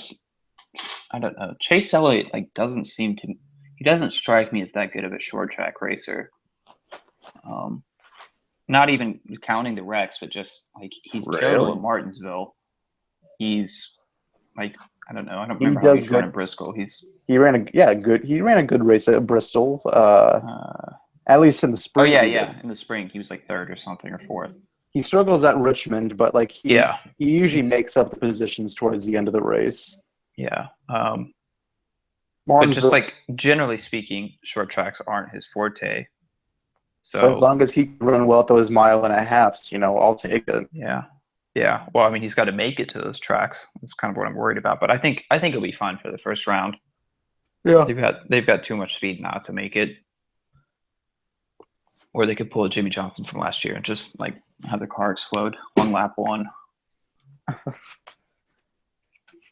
I don't know. Chase Elliott doesn't strike me as that good of a short track racer. Not even counting the wrecks, but just he's terrible at Martinsville. He's I don't know. I don't remember how he's run at Bristol. He ran a good race at Bristol. At least in the spring. Oh yeah. In the spring, he was 3rd or something or 4th. He struggles at Richmond, but he usually makes up the positions towards the end of the race. Yeah. But just generally speaking, short tracks aren't his forte. So but as long as he can run well at those 1.5 miles, I'll take it. Yeah. Yeah. Well, I mean, he's got to make it to those tracks. That's kind of what I'm worried about. But I think he'll be fine for the first round. Yeah. They've got too much speed not to make it. Or they could pull a Jimmy Johnson from last year and just have the car explode on lap 1.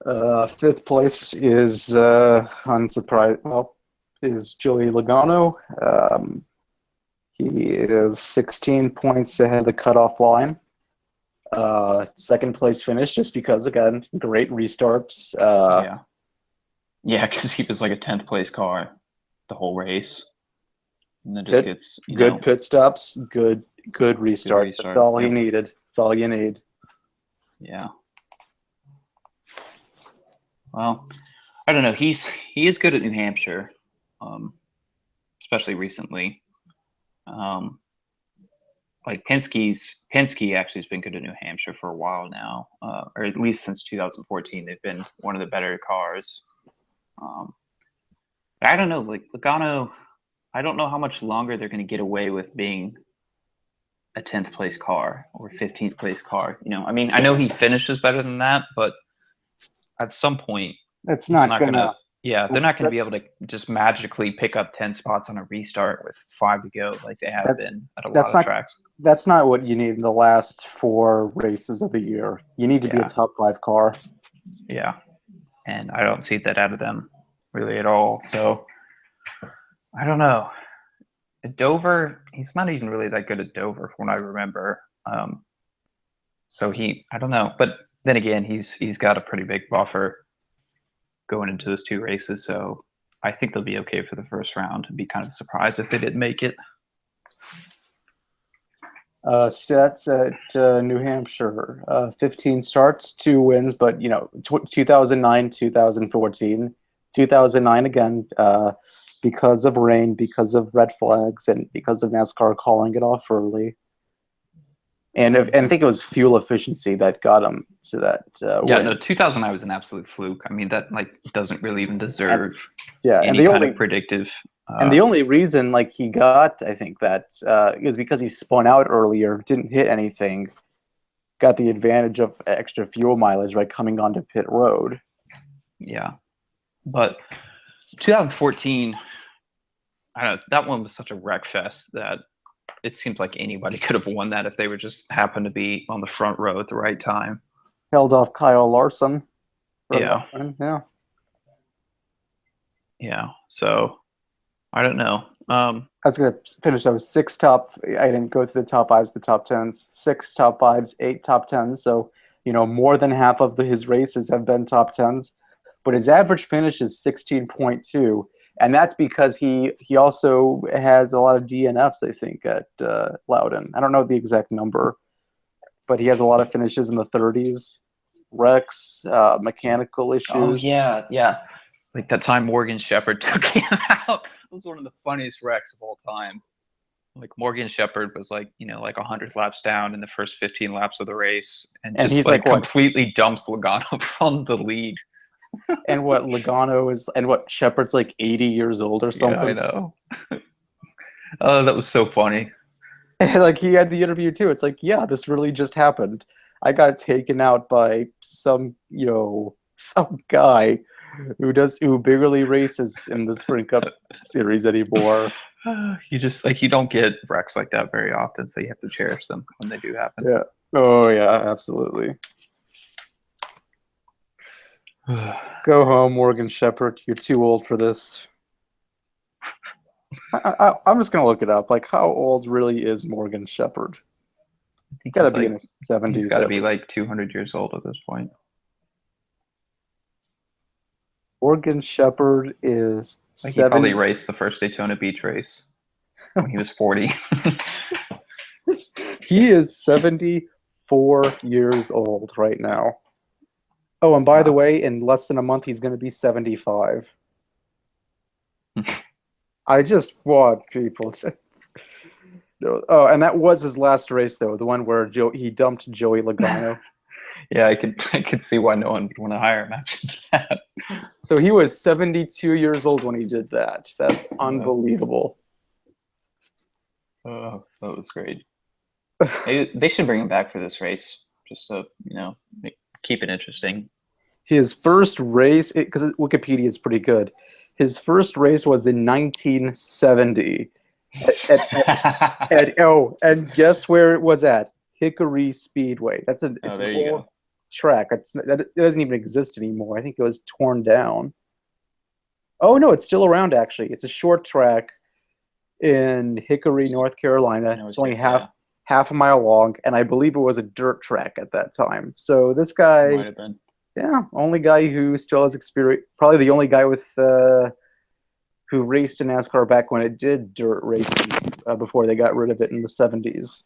5th place is unsurprised. Well, is Joey Logano. He is 16 points ahead of the cutoff line. 2nd place finish, just because again, great restarts. Yeah, because he was a 10th place car the whole race, and then just gets good pit stops, good restarts. That's all he needed. That's all you need. Yeah. Well, I don't know. He is good at New Hampshire, especially recently. Penske actually has been good at New Hampshire for a while now, or at least since 2014. They've been one of the better cars. I don't know, Logano. I don't know how much longer they're going to get away with being a 10th place car or 15th place car. I mean, I know he finishes better than that, but at some point, it's not gonna. Yeah, they're not going to be able to just magically pick up 10 spots on a restart with 5 to go like they have been at a lot of tracks. That's not what you need in the last 4 races of the year. You need to be a top 5 car. Yeah, and I don't see that out of them really at all. So I don't know. At Dover, he's not even really that good at Dover from what I remember. So I don't know. But then again, he's got a pretty big buffer going into those 2 races, so I think they'll be okay for the first round. I'd be kind of surprised if they didn't make it. Stats at New Hampshire: 15 starts, 2 wins, but 2009, 2014, 2009 again, because of rain, because of red flags, and because of NASCAR calling it off early. And I think it was fuel efficiency that got him to that Yeah, win. no, 2009 was an absolute fluke. I mean, that like doesn't really even And deserve yeah, and any the kind of only predictive. and the only reason like he got, I think that is because he spun out earlier, didn't hit anything, got the advantage of extra fuel mileage by coming onto pit road. Yeah, but 2014, I don't know, that one was such a wreck fest that it seems like anybody could have won that if they were just happened to be on the front row at the right time. Held off Kyle Larson for Yeah, that one. Yeah. yeah. So I don't know. I was gonna finish. I was six top. I didn't go through the top fives, the top tens. Six top fives, eight top tens. So more than half of his races have been top tens. But his average finish is 16.2, and that's because he also has a lot of DNFs. I think at Loudon. I don't know the exact number, but he has a lot of finishes in the 30s. Wrecks, mechanical Oh issues. yeah, yeah. Like that time Morgan Shepherd took him out. It was one of the funniest wrecks of all time. Like Morgan Shepherd was like 100 laps down in the first 15 laps of the race, and And just he's like like what? completely dumps Logano from the lead. And what Logano is, and what Shepard's like 80 years old or Yeah, I something. know. Oh, that was so funny. And like he had the interview too. It's like, yeah, this really just happened. I got taken out by some guy who barely races in the Sprint Cup series anymore. You just like you don't get wrecks like that very often, so you have to cherish them when they do happen. Yeah. Oh yeah, absolutely. Go home, Morgan Shepherd. You're too old for this. I'm just gonna look it up. Like, how old really is Morgan Shepherd? I He's think got to be in his he's 70s got to at be least. like 200 years old at this point. Morgan Shepherd is Like he probably 7. raced the first Daytona Beach race when he was 40. He is 74 years old right now. Oh, and by the Wow. way, in less than a month, he's going to be 75. I just watch people. No, oh, and that was his last race, though, the one where he dumped Joey Logano. Yeah, I could see why no one would want to hire him after that. So he was 72 years old when he did that. That's unbelievable. Oh, that was great. They should bring him back for this race just to keep it interesting. His first race, because Wikipedia is pretty good, his first race was in 1970. And guess where it was at? Hickory Speedway. Oh, It's an there you old go. track. It doesn't even exist anymore. I think it was torn down. Oh no, it's still around actually. It's a short track in Hickory, North Carolina. No, It's only yeah, half a mile long, and I believe it was a dirt track at that time. So this might guy, have been. yeah, only guy who still has experience. Probably the only guy with who raced in NASCAR back when it did dirt racing before they got rid of it in the 70s.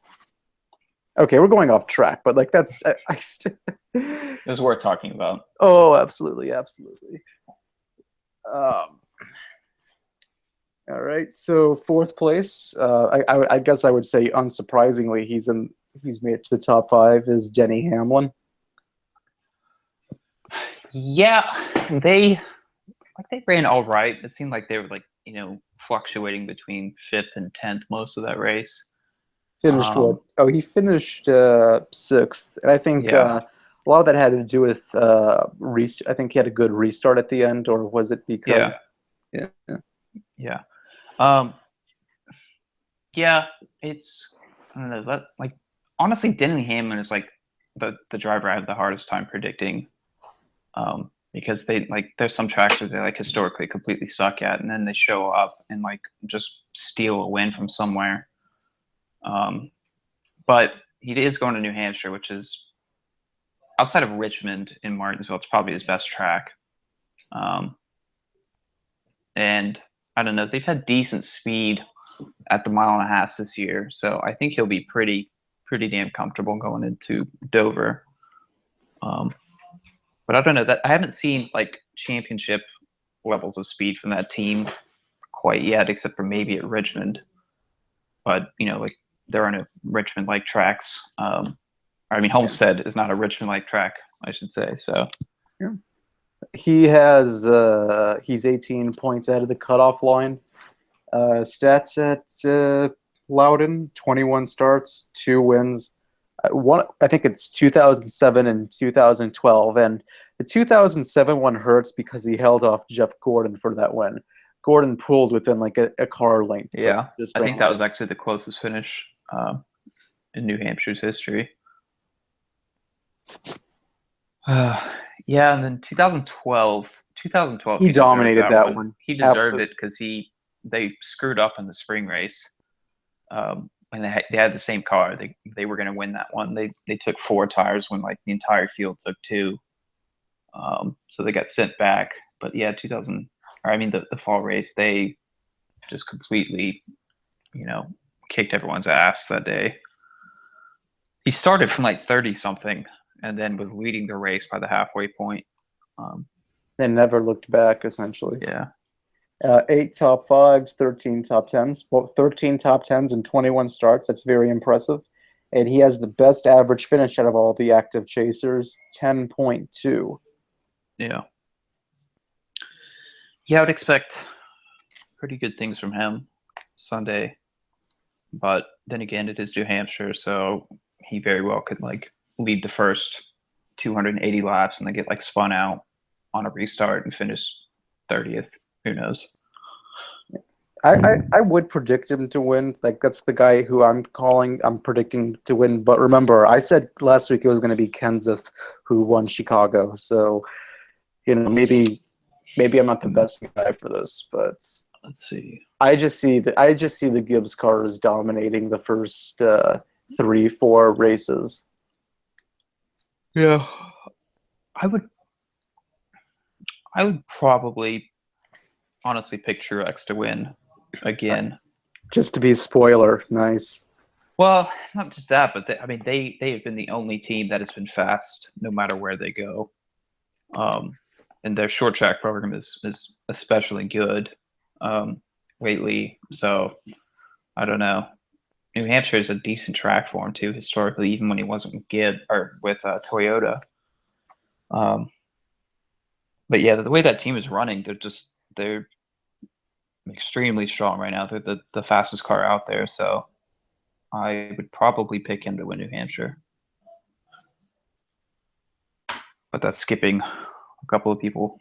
Okay, we're going off track, but like that's It was worth talking about. oh, absolutely, absolutely. All right, so fourth place. I guess I would say unsurprisingly, he's made it to the top five. Is Denny Hamlin? Yeah, they ran all right. It seemed like they were fluctuating between fifth and 10th most of that race. Finished what? Oh, he finished sixth, and I think Yeah, a lot of that had to do with I think he had a good restart at the end, or was it yeah, because? Yeah. yeah. Um, yeah, it's I don't know. Honestly, Denny Hamlin is like the driver I have the hardest time predicting. Because there's some tracks where they historically completely suck at, and then they show up and just steal a win from somewhere. But he is going to New Hampshire, which is outside of Richmond in Martinsville. It's probably his best track. And I don't know, they've had decent speed at the mile and a half this year, so I think he'll be pretty pretty damn comfortable going into Dover. But I don't know that I haven't seen like championship levels of speed from that team quite yet, except for maybe at Richmond. But like there are no Richmond-like tracks. I mean, Homestead is not a Richmond-like track, I should say. So Yeah. He's 18 points out of the cutoff line. Stats at Loudon: 21 starts, 2 wins. I think it's 2007 and 2012, and the 2007 one hurts because he held off Jeff Gordon for that win. Gordon pulled within like a car length. Yeah, I think that was actually the closest finish in New Hampshire's history. Yeah, and then 2012 he dominated that one. He deserved it because they screwed up in the spring race. And they had the same car. They were going to win that one. They took 4 tires when like the entire field took 2. So they got sent back. But yeah, the fall race, they just completely, kicked everyone's ass that day. He started from like 30 something and then was leading the race by the halfway point. And never looked back, essentially. Yeah. 8 top 5s, 13 top 10s, 13 top 10s and 21 starts. That's very impressive. And he has the best average finish out of all the active chasers, 10.2. Yeah. Yeah, I would expect pretty good things from him Sunday. But then again, it is New Hampshire, so he very well could like lead the first 280 laps and then get like spun out on a restart and finish 30th. Who knows? I would predict him to win. Like that's the guy who I'm predicting to win. But remember, I said last week it was going to be Kenseth who won Chicago. So, maybe I'm not the best guy for this, but let's see. I just see the Gibbs cars dominating the first 3-4 races. Yeah, I would probably honestly pick Truex to win again. Just to be a spoiler, nice. Well, not just that, but they have been the only team that has been fast no matter where they go. And their short track program is especially good lately. So I don't know. New Hampshire is a decent track for him too historically, even when he wasn't with Toyota. But yeah, the way that team is running, they're extremely strong right now. They're the fastest car out there, so I would probably pick him to win New Hampshire. But that's skipping a couple of people.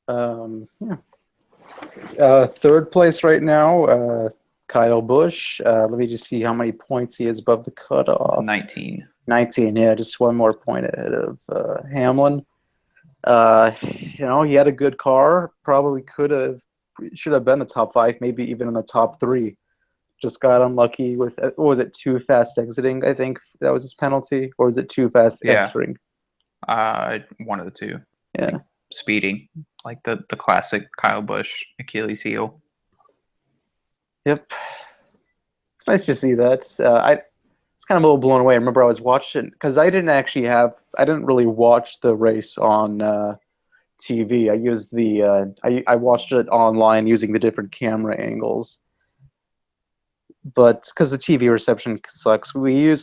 Yeah. Third place right now, Kyle Busch. Let me just see how many points he has above the cutoff. 19. 19, yeah, just one more point ahead of Hamlin. He had a good car. Probably should have been the top 5, maybe even in the top 3. Just got unlucky with, what was it, too fast exiting, I think that was his penalty, or was it too fast entering? One of the two. Yeah. Speeding, like the classic Kyle Busch Achilles heel. Yep. It's nice to see that. It's kind of a little blown away. I remember I was watching, because I didn't really watch the race on TV. I used I watched it online using the different camera angles. But because the TV reception sucks, we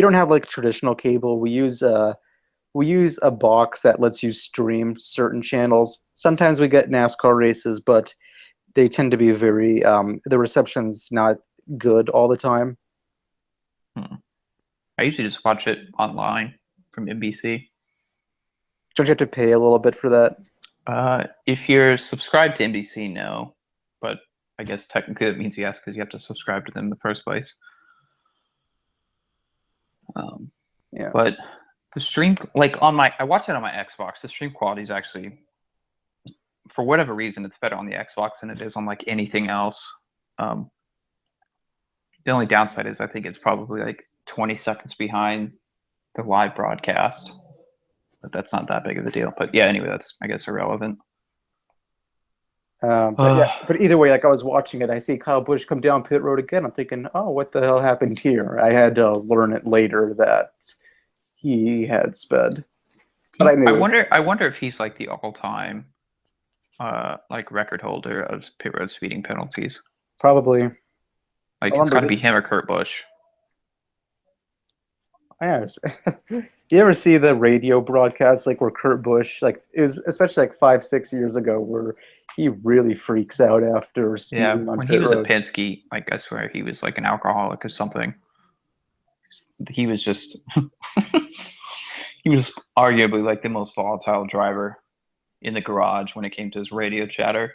don't have like traditional cable. We use a box that lets you stream certain channels. Sometimes we get NASCAR races, but they tend to be very the reception's not good all the time. I usually just watch it online from NBC. Don't you have to pay a little bit for that? If you're subscribed to NBC, no. But I guess technically that means yes, because you have to subscribe to them in the first place. Yeah. But the stream, like I watch it on my Xbox. The stream quality is actually, for whatever reason, it's better on the Xbox than it is on like anything else. The only downside is I think it's probably like 20 seconds behind the live broadcast, but that's not that big of a deal. But yeah, anyway, that's I guess irrelevant. But yeah, but either way, like I was watching it, I see Kyle Busch come down pit road again. I'm thinking, oh, what the hell happened here? I had to learn it later that he had sped, but I I knew it. wonder. I wonder if he's like the all-time like record holder of pit road speeding penalties. Probably. I Like it's got remember to that. be him or Kurt Busch. Yeah, you ever see the radio broadcast like where Kurt Busch, like it was especially like 5, 6 years ago, where he really freaks out after Yeah, speeding on when he pit was at road. Penske, like I swear he was like an alcoholic or something. He was just he was arguably like the most volatile driver in the garage when it came to his radio chatter.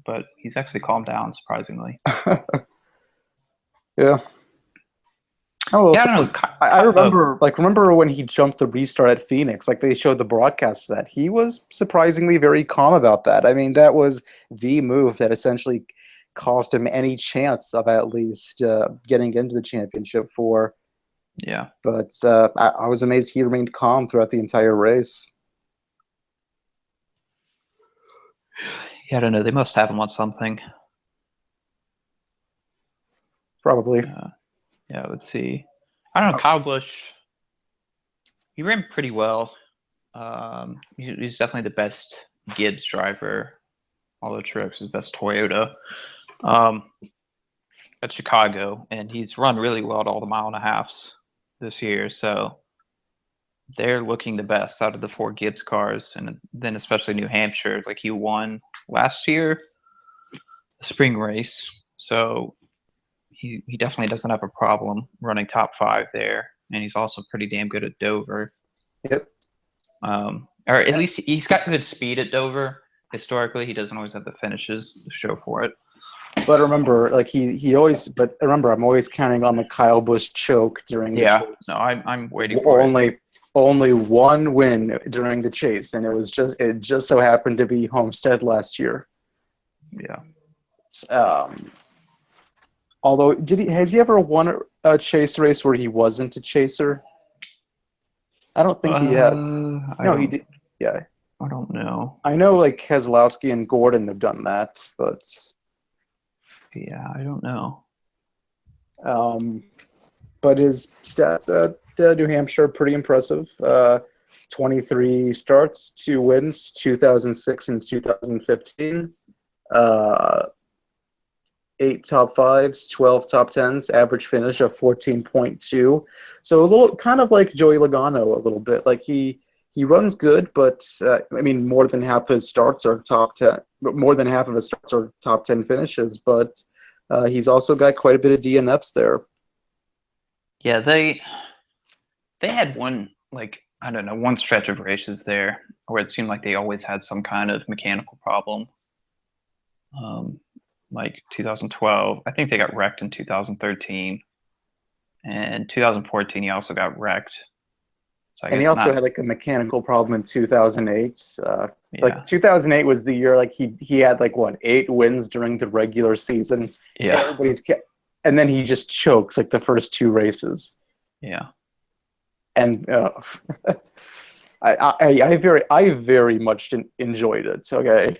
But he's actually calmed down surprisingly. Yeah. Oh, Yeah, I so don't know. I Oh, remember, like, remember when he jumped the restart at Phoenix? Like, they showed the broadcast of that he was surprisingly very calm about that. I mean, that was the move that essentially cost him any chance of at least getting into the championship for. yeah. But I was amazed he remained calm throughout the entire race. Yeah, I don't know. They must have him on something. Probably. Yeah, let's see. I don't know. Kyle Busch, he ran pretty well. He's definitely the best Gibbs driver. Although Truex is best Toyota at Chicago, and he's run really well at all the mile and a halves this year. So they're looking the best out of the four Gibbs cars, and then especially New Hampshire. Like he won last year, the spring race. So he definitely doesn't have a problem running top five there, and he's also pretty damn good at Dover. Yep. Or at least he's got good speed at Dover. Historically, he doesn't always have the finishes to show for it. But remember, like he always. But remember, I'm always counting on the Kyle Busch choke during the chase. No, I'm waiting for it. Only one win during the chase, and it just so happened to be Homestead last year. Yeah. Although, has he ever won a chase race where he wasn't a chaser? I don't think he has. No, he did. Yeah, I don't know. I know. Like Keselowski and Gordon have done that, but yeah, I don't know. But his stats at New Hampshire are pretty impressive. 23 starts, 2 wins, 2006 and 2015. 8 top fives, 12 top tens, average finish of 14.2. So a little kind of like Joey Logano a little bit. Like he runs good, but I mean more than half of his starts are top 10. More than half of his starts are top 10 finishes, but he's also got quite a bit of DNFs there. Yeah, they had one, like, I don't know, one stretch of races there where it seemed like they always had some kind of mechanical problem. Like 2012, I think they got wrecked in 2013, and 2014 he also got wrecked. So and he also had like a mechanical problem in 2008. Like 2008 was the year like he had like what 8 wins during the regular season. Yeah, and then he just chokes like the first 2 races. Yeah, and I very much enjoyed it. Okay.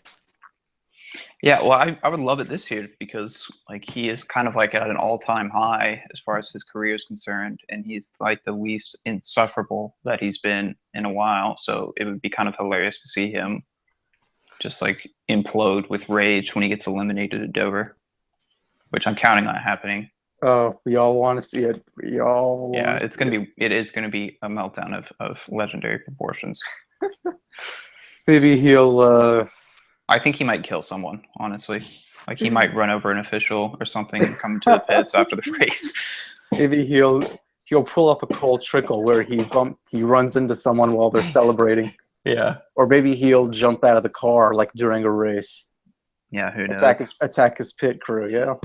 Yeah, well, I would love it this year because like he is kind of like at an all-time high as far as his career is concerned, and he's like the least insufferable that he's been in a while. So it would be kind of hilarious to see him just like implode with rage when he gets eliminated at Dover, which I'm counting on happening. Oh, we all want to see it. It is gonna be a meltdown of legendary proportions. Maybe he'll. I think he might kill someone, honestly. Like he might run over an official or something and come to the pits after the race. Maybe he'll pull off a Cole Trickle where he runs into someone while they're celebrating. Yeah. Or maybe he'll jump out of the car like during a race. Yeah, who knows? Attack his pit crew, yeah.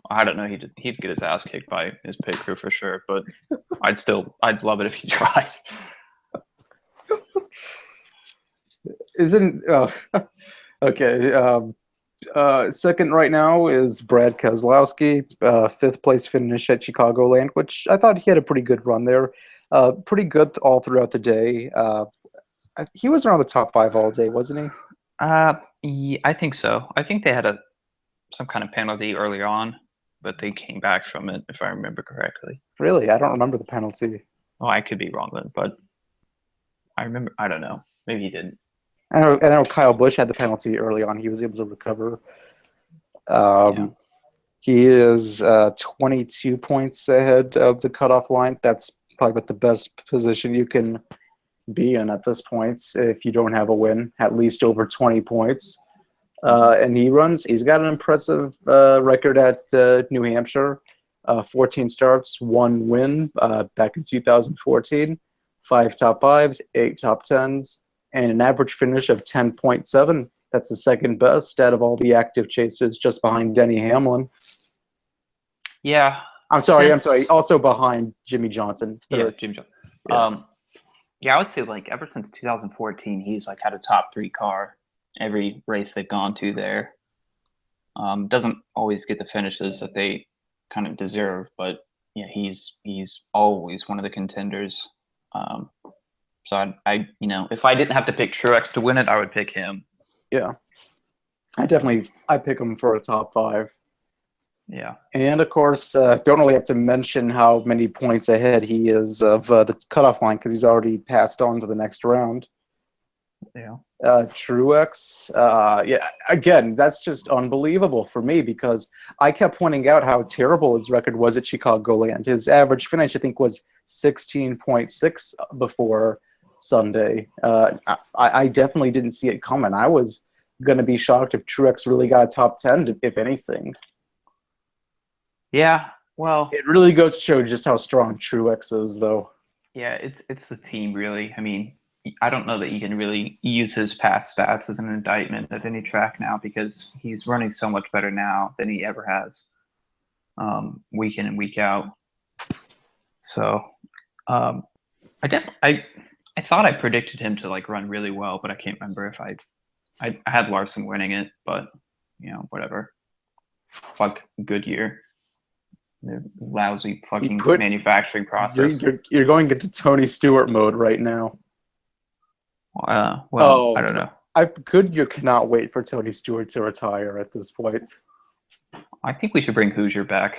I don't know. He'd get his ass kicked by his pit crew for sure, but I'd love it if he tried. Okay. Second right now is Brad Keselowski, 5th place finish at Chicagoland, which I thought he had a pretty good run there. Pretty good all throughout the day. He was around the top 5 all day, wasn't he? Yeah, I think so. I think they had some kind of penalty early on, but they came back from it, if I remember correctly. Really, I don't remember the penalty. Oh, I could be wrong then, but I remember. I don't know. Maybe he didn't. I know Kyle Busch had the penalty early on. He was able to recover. Yeah. Um, he is 22 points ahead of the cutoff line. That's probably about the best position you can be in at this point if you don't have a win, at least over 20 points. And he's got an impressive record at New Hampshire. 14 starts, one win back in 2014, five top fives, eight top tens, and an average finish of 10.7. That's the second best out of all the active chasers, just behind Denny Hamlin. Yeah. I'm sorry. Since Also behind Jimmy Johnson. yeah, Third. Jim Jones. Yeah. Yeah, I would say like ever since 2014, he's like had a top three car every race they've gone to there. Doesn't always get the finishes that they kind of deserve, but yeah, he's always one of the contenders. Um, so I if I didn't have to pick Truex to win it, I would pick him. Yeah. I pick him for a top five. Yeah. And of course, don't really have to mention how many points ahead he is of the cutoff line because he's already passed on to the next round. Yeah. Truex, yeah, again, that's just unbelievable for me because I kept pointing out how terrible his record was at Chicagoland. His average finish, I think, was 16.6 before Sunday. I definitely didn't see it coming. I was going to be shocked if Truex really got a top 10, if anything. Yeah. Well, It really goes to show just how strong Truex is, though. yeah, it's the team really. I mean, I don't know that you can really use his past stats as an indictment of any track now because he's running so much better now than he ever has, week in and week out. So, I def I thought I predicted him to like run really well, but I can't remember if I had Larson winning it, but whatever. Fuck Goodyear, the lousy fucking manufacturing process. You're going into Tony Stewart mode right now. Well, I don't know. Goodyear cannot wait for Tony Stewart to retire at this point. I think we should bring Hoosier back,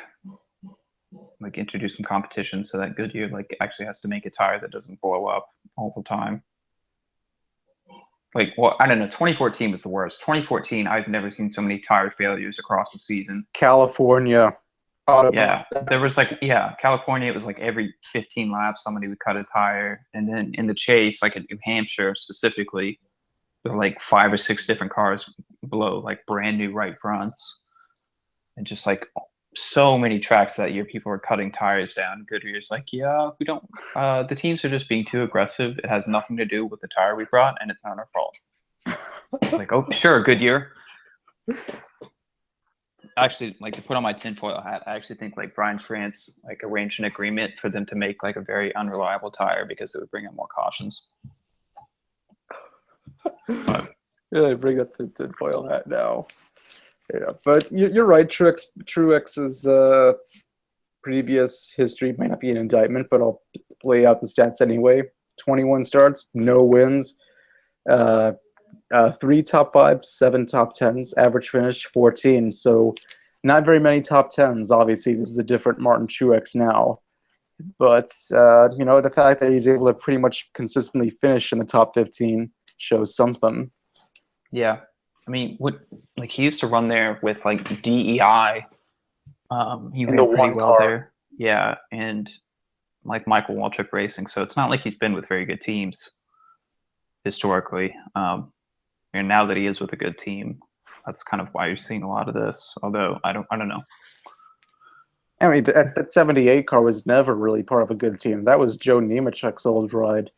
like introduce some competition so that Goodyear like actually has to make a tire that doesn't blow up all the time. Like, well, I don't know. 2014 was the worst. 2014, I've never seen so many tire failures across the season. California. Yeah, there was California. It was like every 15 laps somebody would cut a tire, and then in the chase, like in New Hampshire specifically, there were like 5 or 6 different cars below like brand new right fronts, and just like so many tracks that year, people were cutting tires down. Goodyear's like, yeah, we don't. The teams are just being too aggressive. It has nothing to do with the tire we brought, and it's not our fault. Like, oh, sure, Goodyear. Actually, like to put on my tinfoil hat, I actually think like Brian France like arranged an agreement for them to make like a very unreliable tire because it would bring in more cautions. Yeah, they bring up the tinfoil hat now. Yeah, but you're right. Truex's previous history might not be an indictment, but I'll lay out the stats anyway. 21 starts, no wins, 3 top fives, 7 top tens, average finish 14. So not very many top tens. Obviously, this is a different Martin Truex now. But the fact that he's able to pretty much consistently finish in the top 15 shows something. Yeah, I mean, he used to run there with like DEI. He ran pretty well there. Yeah, and like Michael Waltrip Racing. So it's not like he's been with very good teams historically. And now that he is with a good team, that's kind of why you're seeing a lot of this. Although I don't know. I mean, that 78 car was never really part of a good team. That was Joe Nemechek's old ride.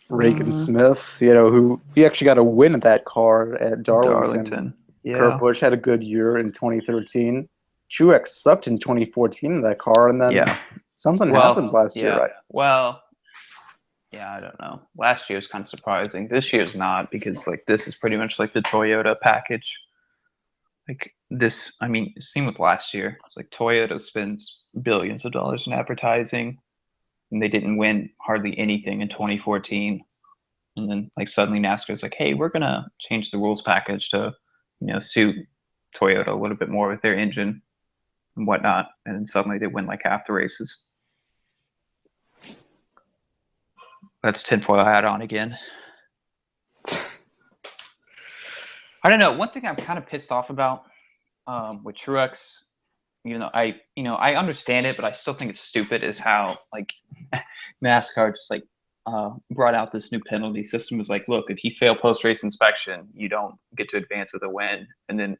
Reagan Smith, who he actually got a win at that car at Darlington. Yeah. Kurt Busch had a good year in 2013. Truex sucked in 2014 in that car, and then something happened last year, right? Well, yeah, I don't know. Last year was kind of surprising. This year's not because like this is pretty much like the Toyota package. Like this, I mean, same with last year. It's like Toyota spends billions of dollars in advertising, and they didn't win hardly anything in 2014. and then like suddenly NASCAR's like, hey, we're gonna change the rules package to, suit Toyota a little bit more with their engine and whatnot, and then suddenly they win like half the races. That's tinfoil hat on again. I don't know. One thing I'm kind of pissed off about with Truex, I understand it, but I still think it's stupid. Is how like NASCAR just like brought out this new penalty system. Is like, look, if you fail post race inspection, you don't get to advance with a win, and then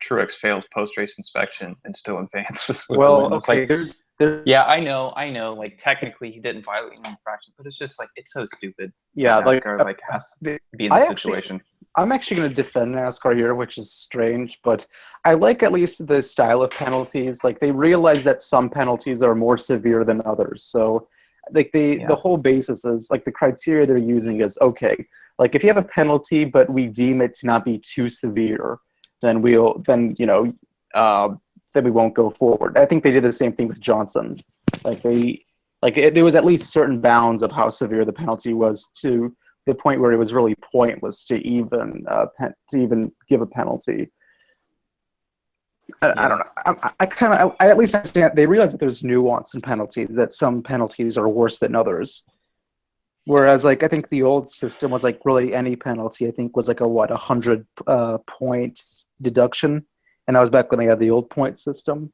Truex fails post race inspection and still advances with the win. It's okay, like, yeah, I know. Like technically he didn't violate any infractions, but it's just like it's so stupid. yeah, NASCAR has to be in this situation. I'm actually going to defend NASCAR here, which is strange, but I like at least the style of penalties. Like they realize that some penalties are more severe than others. So like the whole basis is like the criteria they're using is okay. Like if you have a penalty, but we deem it to not be too severe, then we won't go forward. I think they did the same thing with Johnson. There was at least certain bounds of how severe the penalty was to the point where it was really pointless to even give a penalty. I don't know. I at least understand they realize that there's nuance in penalties. That some penalties are worse than others. Whereas, like I think the old system was like really any penalty. I think was like a 100 points deduction, and that was back when they had the old point system.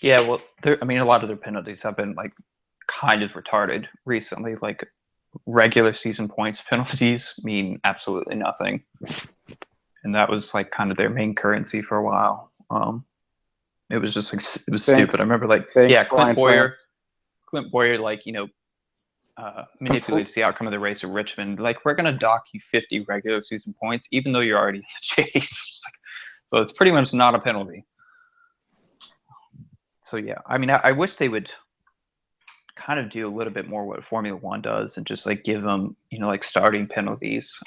Yeah, well, a lot of their penalties have been like kind of retarded recently. Like regular season points penalties mean absolutely nothing, and that was like kind of their main currency for a while. It was just like it was stupid. I remember like Clint Boyer like manipulates the outcome of the race at Richmond. Like we're gonna dock you 50 regular season points, even though you're already in the chase. So it's pretty much not a penalty. So yeah, I wish they would kind of do a little bit more what Formula One does and just like give them like starting penalties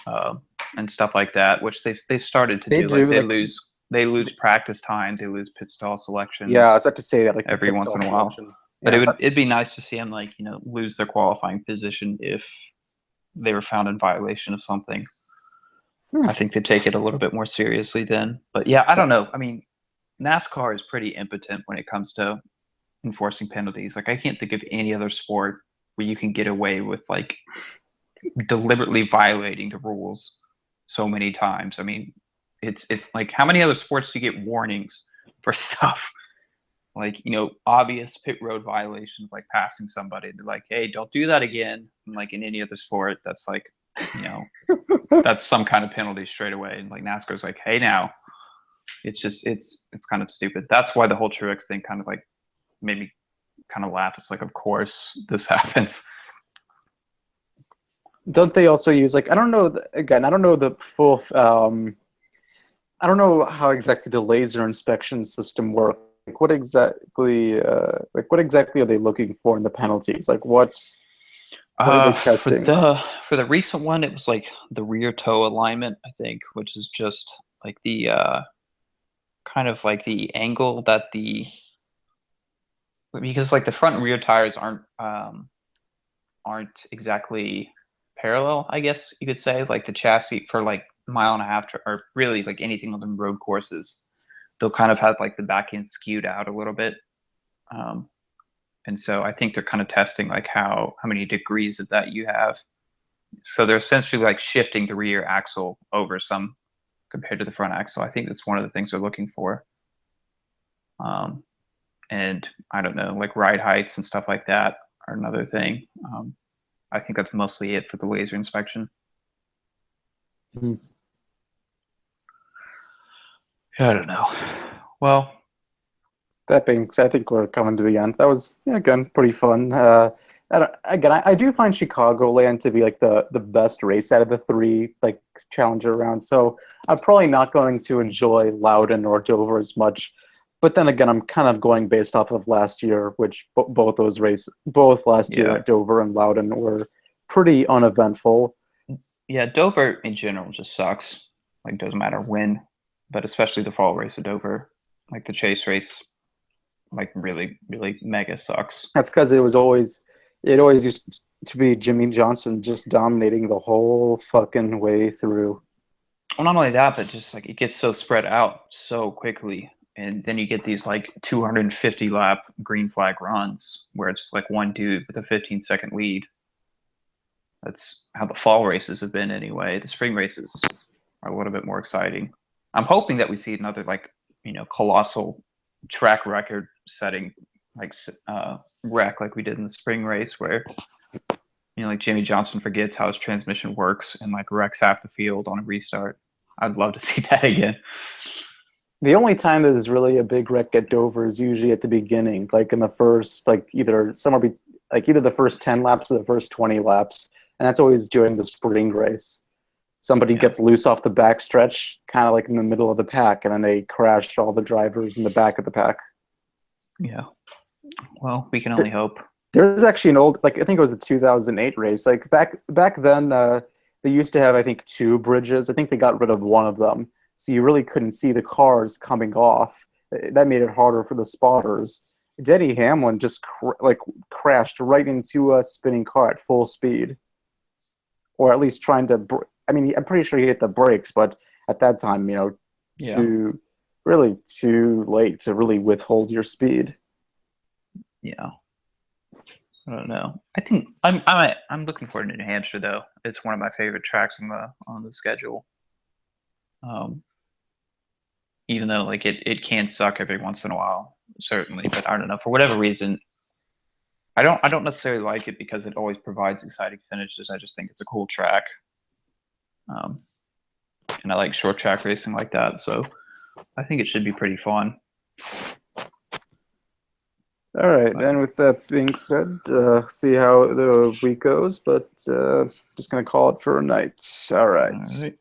and stuff like that, which they've started to do. Like they lose practice time, they lose pit stall selection. Yeah, I was about to say that like every once in a while. But it'd be nice to see them like lose their qualifying position if they were found in violation of something. I think they take it a little bit more seriously then. But yeah, I don't know. NASCAR is pretty impotent when it comes to enforcing penalties. Like I can't think of any other sport where you can get away with like deliberately violating the rules so many times. It's like how many other sports do you get warnings for stuff like obvious pit road violations, like passing somebody? They're like, hey, don't do that again. And like in any other sport, that's like that's some kind of penalty straight away. And like NASCAR's like, hey, now it's kind of stupid. That's why the whole Truex thing kind of like made me kind of laugh. It's like, of course this happens. Don't they also use like I don't know the full I don't know how exactly the laser inspection system works. Like what exactly are they looking for in the penalties? Like what are they testing? For the recent one, it was like the rear toe alignment, I think, which is just like the kind of like the angle that because like the front and rear tires aren't exactly parallel, I guess you could say. Like the chassis for like mile and a half or really like anything on the road courses, they'll kind of have like the back end skewed out a little bit. And so I think they're kind of testing like how many degrees of that you have. So they're essentially like shifting the rear axle over some compared to the front axle. I think that's one of the things they're looking for. And I don't know, like ride heights and stuff like that are another thing. I think that's mostly it for the laser inspection. Mm-hmm. I don't know. Well, that being said, I think we're coming to the end. That was again pretty fun. I do find Chicagoland to be like the best race out of the three like challenger rounds. So I'm probably not going to enjoy Loudon or Dover as much. But then again, I'm kind of going based off of last year, which both last year at Dover and Loudon were pretty uneventful. Yeah, Dover in general just sucks. Like doesn't matter when, but especially the fall race at Dover, like the chase race, like really, really mega sucks. That's because it was always It always used to be Jimmy Johnson just dominating the whole fucking way through. Well, not only that, but just like it gets so spread out so quickly. And then you get these like 250 lap green flag runs where it's like one dude with a 15-second lead. That's how the fall races have been anyway. The spring races are a little bit more exciting. I'm hoping that we see another like, colossal track record setting like wreck like we did in the spring race where like Jimmy Johnson forgets how his transmission works and like wrecks half the field on a restart. I'd love to see that again. The only time there's really a big wreck at Dover is usually at the beginning, like in the first, like either the first 10 laps or the first 20 laps, and that's always during the spring race. Somebody Yeah. gets loose off the back stretch, kind of like in the middle of the pack, and then they crash all the drivers in the back of the pack. Yeah. Well, we can only hope. There's actually an old, like I think it was a 2008 race. Like back then, they used to have I think two bridges. I think they got rid of one of them, so you really couldn't see the cars coming off. That made it harder for the spotters. Denny Hamlin just crashed right into a spinning car at full speed, or at least trying to. I mean, I'm pretty sure he hit the brakes, but at that time, Yeah. too late to really withhold your speed. Yeah. I don't know. I think I'm looking forward to New Hampshire though. It's one of my favorite tracks on the schedule. Even though like it can suck every once in a while, certainly, but I don't know, for whatever reason, I don't necessarily like it because it always provides exciting finishes. I just think it's a cool track. And I like short track racing like that, so I think it should be pretty fun. All right, then with that being said, see how the week goes, but just going to call it for a night. All right. All right.